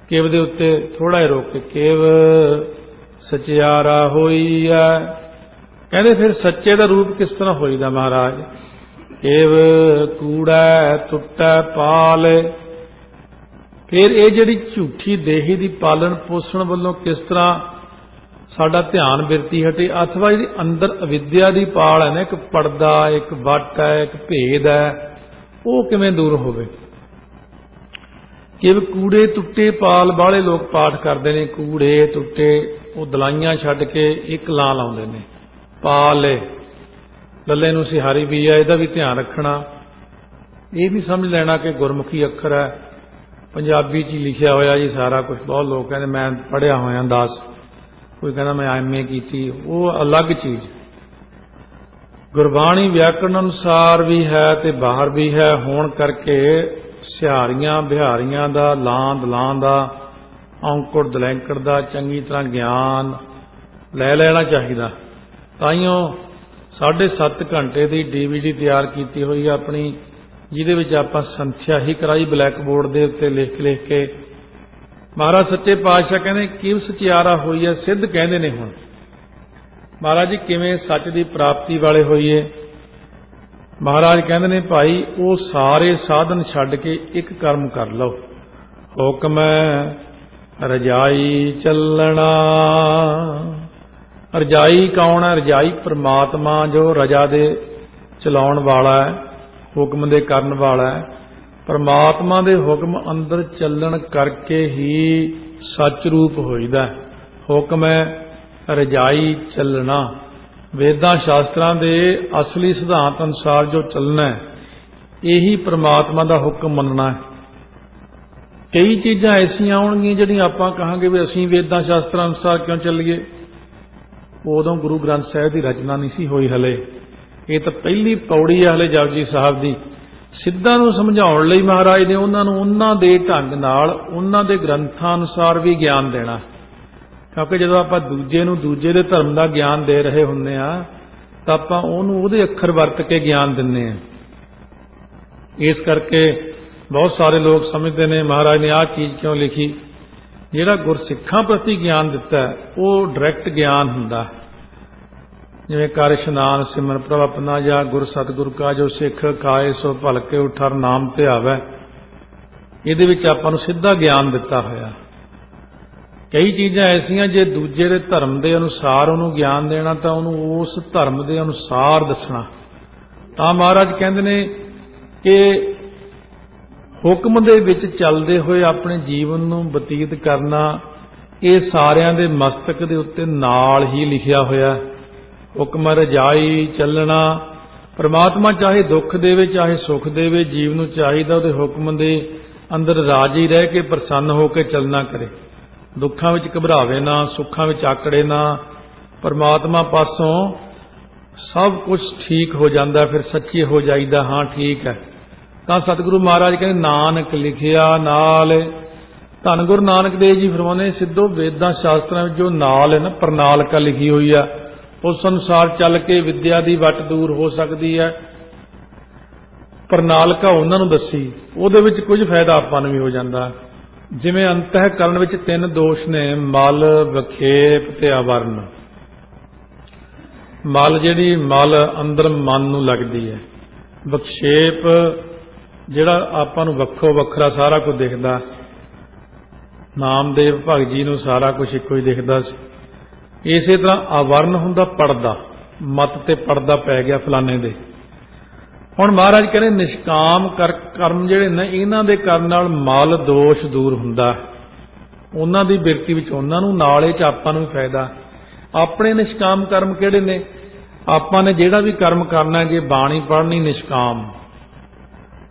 ਕਿਵ ਦੇ ਉੱਤੇ ਥੋੜਾ ਜਿਹਾ ਰੁਕ ਕੇ ਕਿਵ ਸਚਿਆਰਾ ਹੋਈਆ। ਕਹਿੰਦੇ ਫਿਰ ਸੱਚੇ ਦਾ ਰੂਪ ਕਿਸ ਤਰ੍ਹਾਂ ਹੋਈਦਾ ਮਹਾਰਾਜ? ਕਿਵ ਕੂੜਾ ਟੁੱਟੈ ਪਾਲ। ਫਿਰ ਇਹ ਜਿਹੜੀ ਝੂਠੀ ਦੇਹੀ ਦੀ ਪਾਲਣ ਪੋਸ਼ਣ ਵੱਲੋਂ ਕਿਸ ਤਰ੍ਹਾਂ ਸਾਡਾ ਧਿਆਨ ਬਿਰਤੀ ਹਟੇ, ਅਥਵਾ ਜਿਹੜੀ ਅੰਦਰ ਅਵਿਦਿਆ ਦੀ ਪਾਲ ਹੈ ਨਾ, ਇੱਕ ਪਰਦਾ, ਇੱਕ ਵੱਟ ਹੈ, ਇੱਕ ਭੇਦ ਹੈ, ਉਹ ਕਿਵੇਂ ਦੂਰ ਹੋਵੇ। ਕਿਵ ਕੂੜੇ ਟੁੱਟੇ ਪਾਲ ਵਾਲੇ ਲੋਕ ਪਾਠ ਕਰਦੇ ਨੇ, ਕੂੜੇ ਟੁੱਟੇ, ਉਹ ਦਲਾਈਆਂ ਛੱਡ ਕੇ ਇੱਕ ਲਾਂ ਲਾਉਂਦੇ ਨੇ। ਪਾਲ ਲੱਲੇ ਨੂੰ ਸਿਹਾਰੀ ਵੀ ਹੈ, ਇਹਦਾ ਵੀ ਧਿਆਨ ਰੱਖਣਾ। ਇਹ ਵੀ ਸਮਝ ਲੈਣਾ ਕਿ ਗੁਰਮੁਖੀ ਅੱਖਰ ਹੈ, ਪੰਜਾਬੀ 'ਚ ਹੀ ਲਿਖਿਆ ਹੋਇਆ ਜੀ ਸਾਰਾ ਕੁਝ। ਬਹੁਤ ਲੋਕ ਕਹਿੰਦੇ ਮੈਂ ਪੜ੍ਹਿਆ ਹੋਇਆ 10, ਕੋਈ ਕਹਿੰਦਾ ਮੈਂ MA ਕੀਤੀ, ਉਹ ਅਲੱਗ ਚੀਜ਼। ਗੁਰਬਾਣੀ ਵਿਆਕਰਣ ਅਨੁਸਾਰ ਵੀ ਹੈ ਤੇ ਬਾਹਰ ਵੀ ਹੈ ਹੋਣ ਕਰਕੇ ਸਿਹਾਰੀਆਂ ਬਿਹਾਰੀਆਂ ਦਾ, ਲਾਂ ਦਲਾਂ ਦਾ, ਔਂਕੜ ਦਲੈਂਕੜ ਦਾ ਚੰਗੀ ਤਰ੍ਹਾਂ ਗਿਆਨ ਲੈ ਲੈਣਾ ਚਾਹੀਦਾ। ਤਾਈਓ 7.5 ਘੰਟੇ ਦੀ DVD ਤਿਆਰ ਕੀਤੀ ਹੋਈ ਆਪਣੀ, ਜਿਹਦੇ ਵਿੱਚ ਆਪਾਂ ਸੰਥਿਆ ਹੀ ਕਰਾਈ ਬਲੈਕ ਬੋਰਡ ਦੇ ਉੱਤੇ ਲਿਖ ਕੇ। ਮਹਾਰਾਜ ਸੱਚੇ ਪਾਤਸ਼ਾਹ ਕਹਿੰਦੇ ਕਿਵ ਸਚਿਆਰਾ ਹੋਈ ਹੈ, ਸਿੱਧ ਕਹਿੰਦੇ ਨੇ। ਹੁਣ ਮਹਾਰਾਜ ਜੀ ਕਿਵੇਂ ਸੱਚ ਦੀ ਪ੍ਰਾਪਤੀ ਵਾਲੇ ਹੋਈਏ? ਮਹਾਰਾਜ ਕਹਿੰਦੇ ਨੇ ਭਾਈ ਉਹ ਸਾਰੇ ਸਾਧਨ ਛੱਡ ਕੇ ਇੱਕ ਕਰਮ ਕਰ ਲਓ, ਹੁਕਮ ਰਜਾਈ ਚੱਲਣਾ। ਰਜਾਈ ਕੌਣ ਹੈ? ਰਜਾਈ ਪ੍ਰਮਾਤਮਾ ਜੋ ਰਜਾ ਦੇ ਚਲਾਉਣ ਵਾਲਾ ਹੈ, ਹੁਕਮ ਦੇ ਕਰਨ ਵਾਲਾ ਹੈ। ਪ੍ਰਮਾਤਮਾ ਦੇ ਹੁਕਮ ਅੰਦਰ ਚੱਲਣ ਕਰਕੇ ਹੀ ਸੱਚ ਰੂਪ ਹੋਈਦਾ। ਹੁਕਮ ਹੈ ਰਜਾਈ ਚੱਲਣਾ। ਵੇਦਾਂ ਸ਼ਾਸਤਰਾਂ ਦੇ ਅਸਲੀ ਸਿਧਾਂਤ ਅਨੁਸਾਰ ਜੋ ਚੱਲਣਾ ਹੈ, ਇਹੀ ਪ੍ਰਮਾਤਮਾ ਦਾ ਹੁਕਮ ਮੰਨਣਾ ਹੈ। ਕਈ ਚੀਜ਼ਾਂ ਐਸੀਆਂ ਆਉਣਗੀਆਂ ਜਿਹੜੀਆਂ ਆਪਾਂ ਕਹਾਂਗੇ ਵੀ ਅਸੀਂ ਵੇਦਾਂ ਸ਼ਾਸਤਰਾਂ ਅਨੁਸਾਰ ਕਿਉਂ ਚੱਲੀਏ। ਉਦੋਂ ਗੁਰੂ ਗ੍ਰੰਥ ਸਾਹਿਬ ਦੀ ਰਚਨਾ ਨਹੀਂ ਸੀ ਹੋਈ ਹਲੇ। ਇਹ ਤਾਂ ਪਹਿਲੀ ਪੌੜੀ ਹੈ ਹਲੇ ਜਪਜੀ ਸਾਹਿਬ ਦੀ। ਸਿੱਧਾਂ ਨੂੰ ਸਮਝਾਉਣ ਲਈ ਮਹਾਰਾਜ ਨੇ ਉਹਨਾਂ ਨੂੰ ਉਹਨਾਂ ਦੇ ਢੰਗ ਨਾਲ ਉਹਨਾਂ ਦੇ ਗ੍ਰੰਥਾਂ ਅਨੁਸਾਰ ਵੀ ਗਿਆਨ ਦੇਣਾ। ਕਿਉਂਕਿ ਜਦੋਂ ਆਪਾਂ ਦੂਜੇ ਨੂੰ ਦੂਜੇ ਦੇ ਧਰਮ ਦਾ ਗਿਆਨ ਦੇ ਰਹੇ ਹੁੰਦੇ ਆ ਤਾਂ ਆਪਾਂ ਉਹਨੂੰ ਉਹਦੇ ਅੱਖਰ ਵਰਤ ਕੇ ਗਿਆਨ ਦਿੰਦੇ ਆ। ਇਸ ਕਰਕੇ ਬਹੁਤ ਸਾਰੇ ਲੋਕ ਸਮਝਦੇ ਨੇ ਮਹਾਰਾਜ ਨੇ ਆਹ ਚੀਜ਼ ਕਿਉਂ ਲਿਖੀ। ਜਿਹੜਾ ਗੁਰਸਿੱਖਾਂ ਪ੍ਰਤੀ ਗਿਆਨ ਦਿੱਤਾ ਉਹ ਡਾਇਰੈਕਟ ਗਿਆਨ ਹੁੰਦਾ, ਜਿਵੇਂ ਕਰ ਇਸ਼ਨਾਨ ਸਿਮਰਨ ਪ੍ਰਭ ਆਪਣਾ ਜਾਂ ਗੁਰ ਸਤਿਗੁਰ ਕਾ ਜੋ ਸਿੱਖ ਖਾਏ ਸੋ ਭਲਕੇ ਉਠਰ ਨਾਮ ਧਿਆਵੈ, ਇਹਦੇ ਵਿੱਚ ਆਪਾਂ ਨੂੰ ਸਿੱਧਾ ਗਿਆਨ ਦਿੱਤਾ ਹੋਇਆ। ਕਈ ਚੀਜ਼ਾਂ ਐਸੀਆਂ ਜੇ ਦੂਜੇ ਦੇ ਧਰਮ ਦੇ ਅਨੁਸਾਰ ਉਹਨੂੰ ਗਿਆਨ ਦੇਣਾ ਤਾਂ ਉਹਨੂੰ ਉਸ ਧਰਮ ਦੇ ਅਨੁਸਾਰ ਦੱਸਣਾ। ਤਾਂ ਮਹਾਰਾਜ ਕਹਿੰਦੇ ਨੇ ਕਿ ਹੁਕਮ ਦੇ ਵਿੱਚ ਚੱਲਦੇ ਹੋਏ ਆਪਣੇ ਜੀਵਨ ਨੂੰ ਬਤੀਤ ਕਰਨਾ ਇਹ ਸਾਰਿਆਂ ਦੇ ਮਸਤਕ ਦੇ ਉੱਤੇ ਨਾਲ ਹੀ ਲਿਖਿਆ ਹੋਇਆ। ਹੁਕਮ ਰਜਾਈ ਚੱਲਣਾ, ਪਰਮਾਤਮਾ ਚਾਹੇ ਦੁੱਖ ਦੇਵੇ ਚਾਹੇ ਸੁੱਖ ਦੇਵੇ, ਜੀਵ ਨੂੰ ਚਾਹੀਦਾ ਉਹਦੇ ਹੁਕਮ ਦੇ ਅੰਦਰ ਰਾਜੀ ਰਹਿ ਕੇ ਪ੍ਰਸੰਨ ਹੋ ਕੇ ਚੱਲਣਾ ਕਰੇ। ਦੁੱਖਾਂ ਵਿੱਚ ਘਬਰਾਵੇ ਨਾ, ਸੁੱਖਾਂ ਵਿੱਚ ਆਕੜੇ ਨਾ। ਪਰਮਾਤਮਾ ਪਾਸੋਂ ਸਭ ਕੁਝ ਠੀਕ ਹੋ ਜਾਂਦਾ, ਫਿਰ ਸੱਚੇ ਹੋ ਜਾਈਦਾ। ਹਾਂ ਠੀਕ ਹੈ। ਤਾਂ ਸਤਿਗੁਰੂ ਮਹਾਰਾਜ ਕਹਿੰਦੇ ਨਾਨਕ ਲਿਖਿਆ ਨਾਲ। ਧੰਨ ਗੁਰੂ ਨਾਨਕ ਦੇਵ ਜੀ ਫਰਮਾਉਂਦੇ ਸਿੱਧੋ ਵੇਦਾਂ ਸ਼ਾਸਤਰਾਂ ਵਿੱਚ ਜੋ ਨਾਲ ਹੈ ਨਾ ਪ੍ਰਣਾਲਿਕਾ ਲਿਖੀ ਹੋਈ ਆ, ਉਸ ਅਨੁਸਾਰ ਚੱਲ ਕੇ ਵਿਦਿਆ ਦੀ ਵੱਟ ਦੂਰ ਹੋ ਸਕਦੀ ਹੈ। ਪ੍ਰਣਾਲਿਕਾ ਉਹਨਾਂ ਨੂੰ ਦੱਸੀ, ਉਹਦੇ ਵਿੱਚ ਕੁਝ ਫਾਇਦਾ ਆਪਾਂ ਨੂੰ ਵੀ ਹੋ ਜਾਂਦਾ। ਜਿਵੇਂ ਅੰਤःਕਰਨ ਵਿੱਚ 3 ਦੋਸ਼ ਨੇ, ਮਲ, ਵਿਖੇਪ ਤੇ ਆਵਰਨ। ਮਲ ਜਿਹੜੀ ਮਲ ਅੰਦਰ ਮਨ ਨੂੰ ਲੱਗਦੀ ਹੈ, ਵਿਖੇਪ ਜਿਹੜਾ ਆਪਾਂ ਨੂੰ ਵੱਖੋ ਵੱਖਰਾ ਸਾਰਾ ਕੁਝ ਦਿਖਦਾ। ਨਾਮਦੇਵ ਭਗਤ ਜੀ ਨੂੰ ਸਾਰਾ ਕੁਝ ਇੱਕੋ ਹੀ ਦਿਖਦਾ ਸੀ। ਇਸੇ ਤਰ੍ਹਾਂ ਆਵਰਨ ਹੁੰਦਾ ਪਰਦਾ, ਮਤ ਤੇ ਪਰਦਾ ਪੈ ਗਿਆ ਫਲਾਣੇ ਦੇ। ਹੁਣ ਮਹਾਰਾਜ ਕਹਿੰਦੇ ਨਿਸ਼ਕਾਮ ਕਰਮ ਜਿਹੜੇ ਨੇ ਇਹਨਾਂ ਦੇ ਕਰਨ ਨਾਲ ਮਲ ਦੋਸ਼ ਦੂਰ ਹੁੰਦਾ। ਉਹਨਾਂ ਦੀ ਬਿਰਤੀ ਵਿੱਚ ਉਹਨਾਂ ਨੂੰ ਨਾਲ ਇਹ ਚ ਆਪਾਂ ਨੂੰ ਫਾਇਦਾ। ਆਪਣੇ ਨਿਸ਼ਕਾਮ ਕਰਮ ਕਿਹੜੇ ਨੇ? ਆਪਾਂ ਨੇ ਜਿਹੜਾ ਵੀ ਕਰਮ ਕਰਨਾ, ਜੇ ਬਾਣੀ ਪੜ੍ਹਨੀ ਨਿਸ਼ਕਾਮ,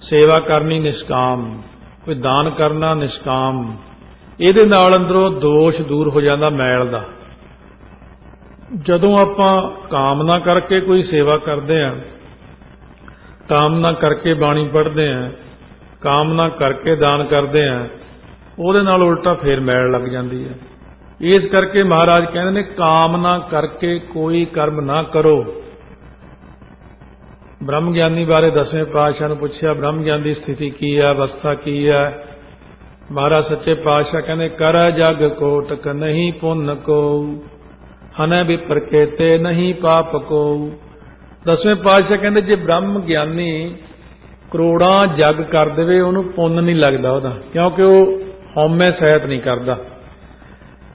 ਸੇਵਾ ਕਰਨੀ ਨਿਸ਼ਕਾਮ, ਕੋਈ ਦਾਨ ਕਰਨਾ ਨਿਸ਼ਕਾਮ, ਇਹਦੇ ਨਾਲ ਅੰਦਰੋਂ ਦੋਸ਼ ਦੂਰ ਹੋ ਜਾਂਦਾ ਮੈਲ ਦਾ। ਜਦੋਂ ਆਪਾਂ ਕਾਮਨਾ ਕਰਕੇ ਕੋਈ ਸੇਵਾ ਕਰਦੇ ਹਾਂ, ਕਾਮਨਾ ਕਰਕੇ ਬਾਣੀ ਪੜ੍ਹਦੇ ਹਾਂ, ਕਾਮਨਾ ਕਰਕੇ ਦਾਨ ਕਰਦੇ ਹਾਂ, ਉਹਦੇ ਨਾਲ ਉਲਟਾ ਫੇਰ ਮੈਲ ਲੱਗ ਜਾਂਦੀ ਹੈ। ਇਸ ਕਰਕੇ ਮਹਾਰਾਜ ਕਹਿੰਦੇ ਨੇ ਕਾਮਨਾ ਕਰਕੇ ਕੋਈ ਕਰਮ ਨਾ ਕਰੋ। ਬ੍ਰਹਮ ਗਿਆਨੀ ਬਾਰੇ 10ਵੇਂ ਪਾਤਸ਼ਾਹ ਨੂੰ ਪੁੱਛਿਆ ਬ੍ਰਹਮ ਗਿਆਨ ਦੀ ਸਥਿਤੀ ਕੀ ਹੈ, ਅਵਸਥਾ ਕੀ ਹੈ? ਮਹਾਰਾਜ ਸੱਚੇ ਪਾਤਸ਼ਾਹ ਕਹਿੰਦੇ ਕਰ ਜਗ ਕੋਟਕ ਨਹੀਂ ਪੁੰਨ ਕੋ, ਹਨੈ ਵਿਪਰ ਕੇਤੇ ਨਹੀਂ ਪਾਪ ਕੋ। 10ਵੇਂ ਪਾਤਸ਼ਾਹ ਕਹਿੰਦੇ ਜੇ ਬ੍ਰਹਮ ਗਿਆਨੀ ਕਰੋੜਾਂ ਜਗ ਕਰ ਦੇਵੇ ਉਹਨੂੰ ਪੁੰਨ ਨਹੀਂ ਲੱਗਦਾ ਉਹਦਾ, ਕਿਉਂਕਿ ਉਹ ਹਉਮੈ ਸਹਿਤ ਨਹੀਂ ਕਰਦਾ।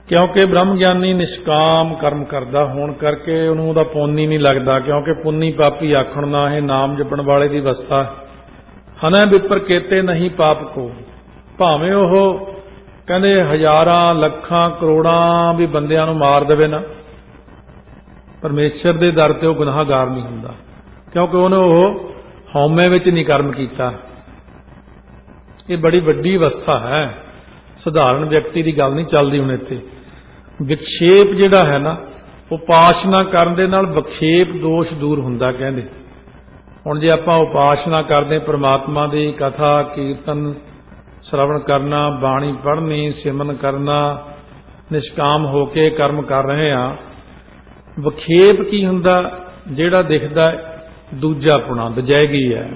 ਕਿਉਂਕਿ ਬ੍ਰਹਮ ਗਿਆਨੀ ਨਿਸ਼ਕਾਮ ਕਰਮ ਕਰਦਾ ਹੋਣ ਕਰਕੇ ਉਹਨੂੰ ਉਹਦਾ ਪੁੰਨ ਹੀ ਨਹੀਂ ਲੱਗਦਾ, ਕਿਉਂਕਿ ਪੁੰਨੀ ਪਾਪੀ ਆਖਣ ਨਾ ਇਹ ਨਾਮ ਜਪਣ ਵਾਲੇ ਦੀ ਅਵਸਥਾ। ਹਨੈ ਵਿਪਰ ਕੇਤੇ ਨਹੀਂ ਪਾਪ ਕੋ, ਭਾਵੇਂ ਉਹ ਕਹਿੰਦੇ ਹਜ਼ਾਰਾਂ ਲੱਖਾਂ ਕਰੋੜਾਂ ਵੀ ਬੰਦਿਆਂ ਨੂੰ ਮਾਰ ਦੇਵੇ ਨਾ, ਪਰਮੇਸ਼ਰ ਦੇ ਦਰ ਤੇ ਉਹ ਗੁਨਾਹਗਾਰ ਨਹੀਂ ਹੁੰਦਾ, ਕਿਉਂਕਿ ਉਹਨੇ ਉਹ ਹਉਮੈ ਵਿੱਚ ਨਹੀਂ ਕਰਮ ਕੀਤਾ। ਇਹ ਬੜੀ ਵੱਡੀ ਅਵਸਥਾ ਹੈ, ਸਧਾਰਨ ਵਿਅਕਤੀ ਦੀ ਗੱਲ ਨਹੀਂ ਚੱਲਦੀ ਹੁਣ ਇੱਥੇ। ਵਿਖੇਪ ਜਿਹੜਾ ਹੈ ਨਾ, ਉਪਾਸਨਾ ਕਰਨ ਦੇ ਨਾਲ ਵਿਖੇਪ ਦੋਸ਼ ਦੂਰ ਹੁੰਦਾ ਕਹਿੰਦੇ। ਹੁਣ ਜੇ ਆਪਾਂ ਉਪਾਸਨਾ ਕਰਦੇ ਪਰਮਾਤਮਾ ਦੀ ਕਥਾ ਕੀਰਤਨ ਸ਼ਰਵਣ ਕਰਨਾ, ਬਾਣੀ ਪੜ੍ਹਨੀ, ਸਿਮਰਨ ਕਰਨਾ, ਨਿਸ਼ਕਾਮ ਹੋ ਕੇ ਕਰਮ ਕਰ ਰਹੇ ਹਾਂ, ਵਿਖੇਪ ਕੀ ਹੁੰਦਾ? ਜਿਹੜਾ ਦਿਖਦਾ ਦੂਜਾਪੁਣਾ, ਦਜੈਗੀ ਹੈ,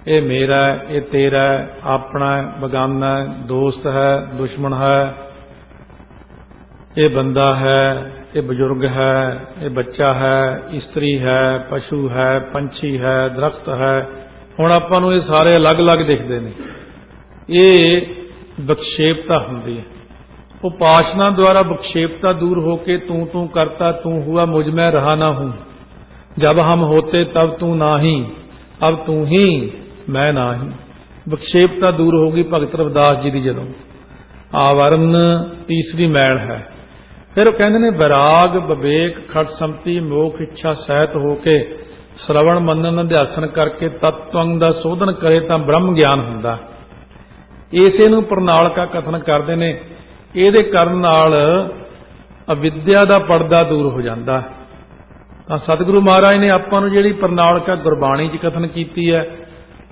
ਇਹ ਮੇਰਾ ਹੈ, ਇਹ ਤੇਰਾ ਹੈ, ਆਪਣਾ ਹੈ, ਬਗਾਨਾ ਹੈ, ਦੋਸਤ ਹੈ, ਦੁਸ਼ਮਣ ਹੈ, ਇਹ ਬੰਦਾ ਹੈ, ਇਹ ਬਜ਼ੁਰਗ ਹੈ, ਇਹ ਬੱਚਾ ਹੈ, ਇਸਤਰੀ ਹੈ, ਪਸ਼ੂ ਹੈ, ਪੰਛੀ ਹੈ, ਦਰਖਤ ਹੈ। ਹੁਣ ਆਪਾਂ ਨੂੰ ਇਹ ਸਾਰੇ ਅਲੱਗ-ਅਲੱਗ ਦਿਖਦੇ ਨੇ। ਇਹ ਵਿਖੇਪਤਾ ਹੁੰਦੀ ਹੈ। ਉਪਾਸਨਾ ਦੁਆਰਾ ਵਿਖੇਪਤਾ दूर होके तू तू करता तू हुआ मुझ में रहा ना हूं, जब हम होते तब तू नाही, अब तू ही मैं नाही। विक्षेपता दूर होगी भगत रविदास जी की जदों। आवरण तीसरी मैल है। फिर कहते ने वैराग विवेक खट संपति मोख इच्छा सहित होके श्रवण मनन अध्यासन करके तत्वंग दा शोधन करे तां ब्रह्म ज्ञान हुंदा। इसे नूं प्रणालिका कथन करते ने। ਇਹਦੇ ਕਰਨ ਨਾਲ ਅਵਿਦਿਆ ਦਾ ਪਰਦਾ ਦੂਰ ਹੋ ਜਾਂਦਾ। ਤਾਂ ਸਤਿਗੁਰੂ ਮਹਾਰਾਜ ਨੇ ਆਪਾਂ ਨੂੰ ਜਿਹੜੀ ਪ੍ਰਣਾਲਿਕਾ ਗੁਰਬਾਣੀ 'ਚ ਕਥਨ ਕੀਤੀ ਹੈ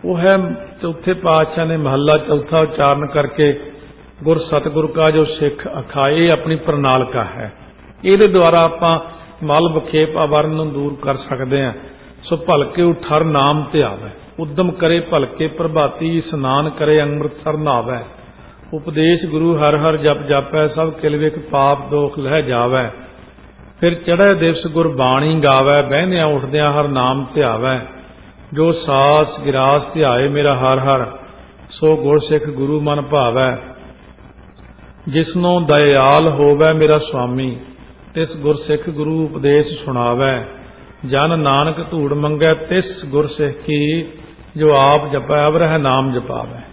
वो है चौथे पातशाह ने महला चौथा उच्चारण करके गुर सतगुर का जो सिख अखाए अपनी प्रणालिका है। ये द्वारा आपां मल बखेप आवरण नूं दूर कर सकते हैं। सो भलके उठर नाम ते आवे, उद्यम करे भलके प्रभाती, स्नान करे अमृतसर नहावै। उपदेश गुरु हर हर जप जापै, सब किलविक पाप दोख लह जावै। फिर चढ़े दिवस गुरबाणी गावै, बहनिया उठदियां हर नाम ध्यावै। जो सास गिरास ध्याए मेरा हर हर, सो गुर सिख गुरु मन भावै। जिसनों दयाल होवै मेरा स्वामी, तिस गुर सिख गुरु उपदेश सुनावै। जन नानक धूड़ मंगै तिस गुर सिख की, जो आप जपै अवरह नाम जपावै।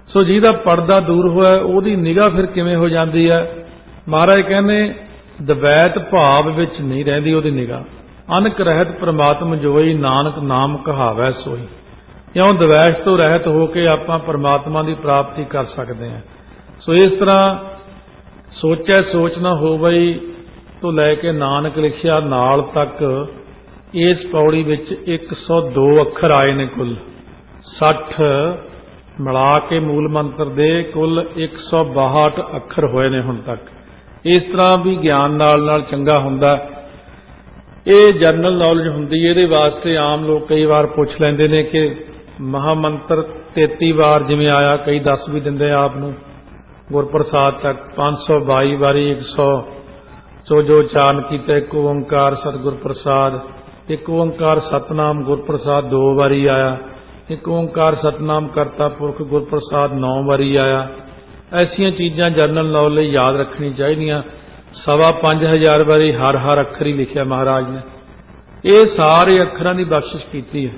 सो जिहदा पड़दा दूर होया उहदी निगाह फिर किवें हो जाती है। महाराज कहने दवैत भाव विच नहीं रहिंदी उहदी निगाह। अनक रहत परमात्मा जोई, नानक नाम कहावै सोई। क्यों दवैश तो रहत होके आपां परमात्मा की प्राप्ति कर सकते हैं। सो इस तरह सोचै सोच ना होवई तो लैके नानक लिखिया नाल तक इस पौड़ी विच 102 अखर आए ने। कुल 60 मिला के मूल मंत्र दे कुल 162 अखर होए ने हुण तक। इस तरह भी ज्ञान नाल चंगा हुंदा। ये जनरल नॉलेज हुंदी। इहदे वास्ते आम लोग कई बार पुछ लैंदे ने कि महामंत्र 33 बार जिवें आया, कई 10 भी दिंदे आप नूं गुरप्रसाद तक 522 वारी 100 सो जो उच्चारण कीता एक ओंकार सतगुर प्रसाद। एक ओंकार सतनाम गुरप्रसाद 2 वारी आया। एक ओंकार सतनाम करता पुरख गुरप्रसाद 9 वारी आया। ऐसियां चीज़ां जनरल नॉलेज याद रखनी चाहिए। 5,500 वारी हर हर अखर ही लिखिया महाराज ने। ये सारे अखरां की बख्शिश की है।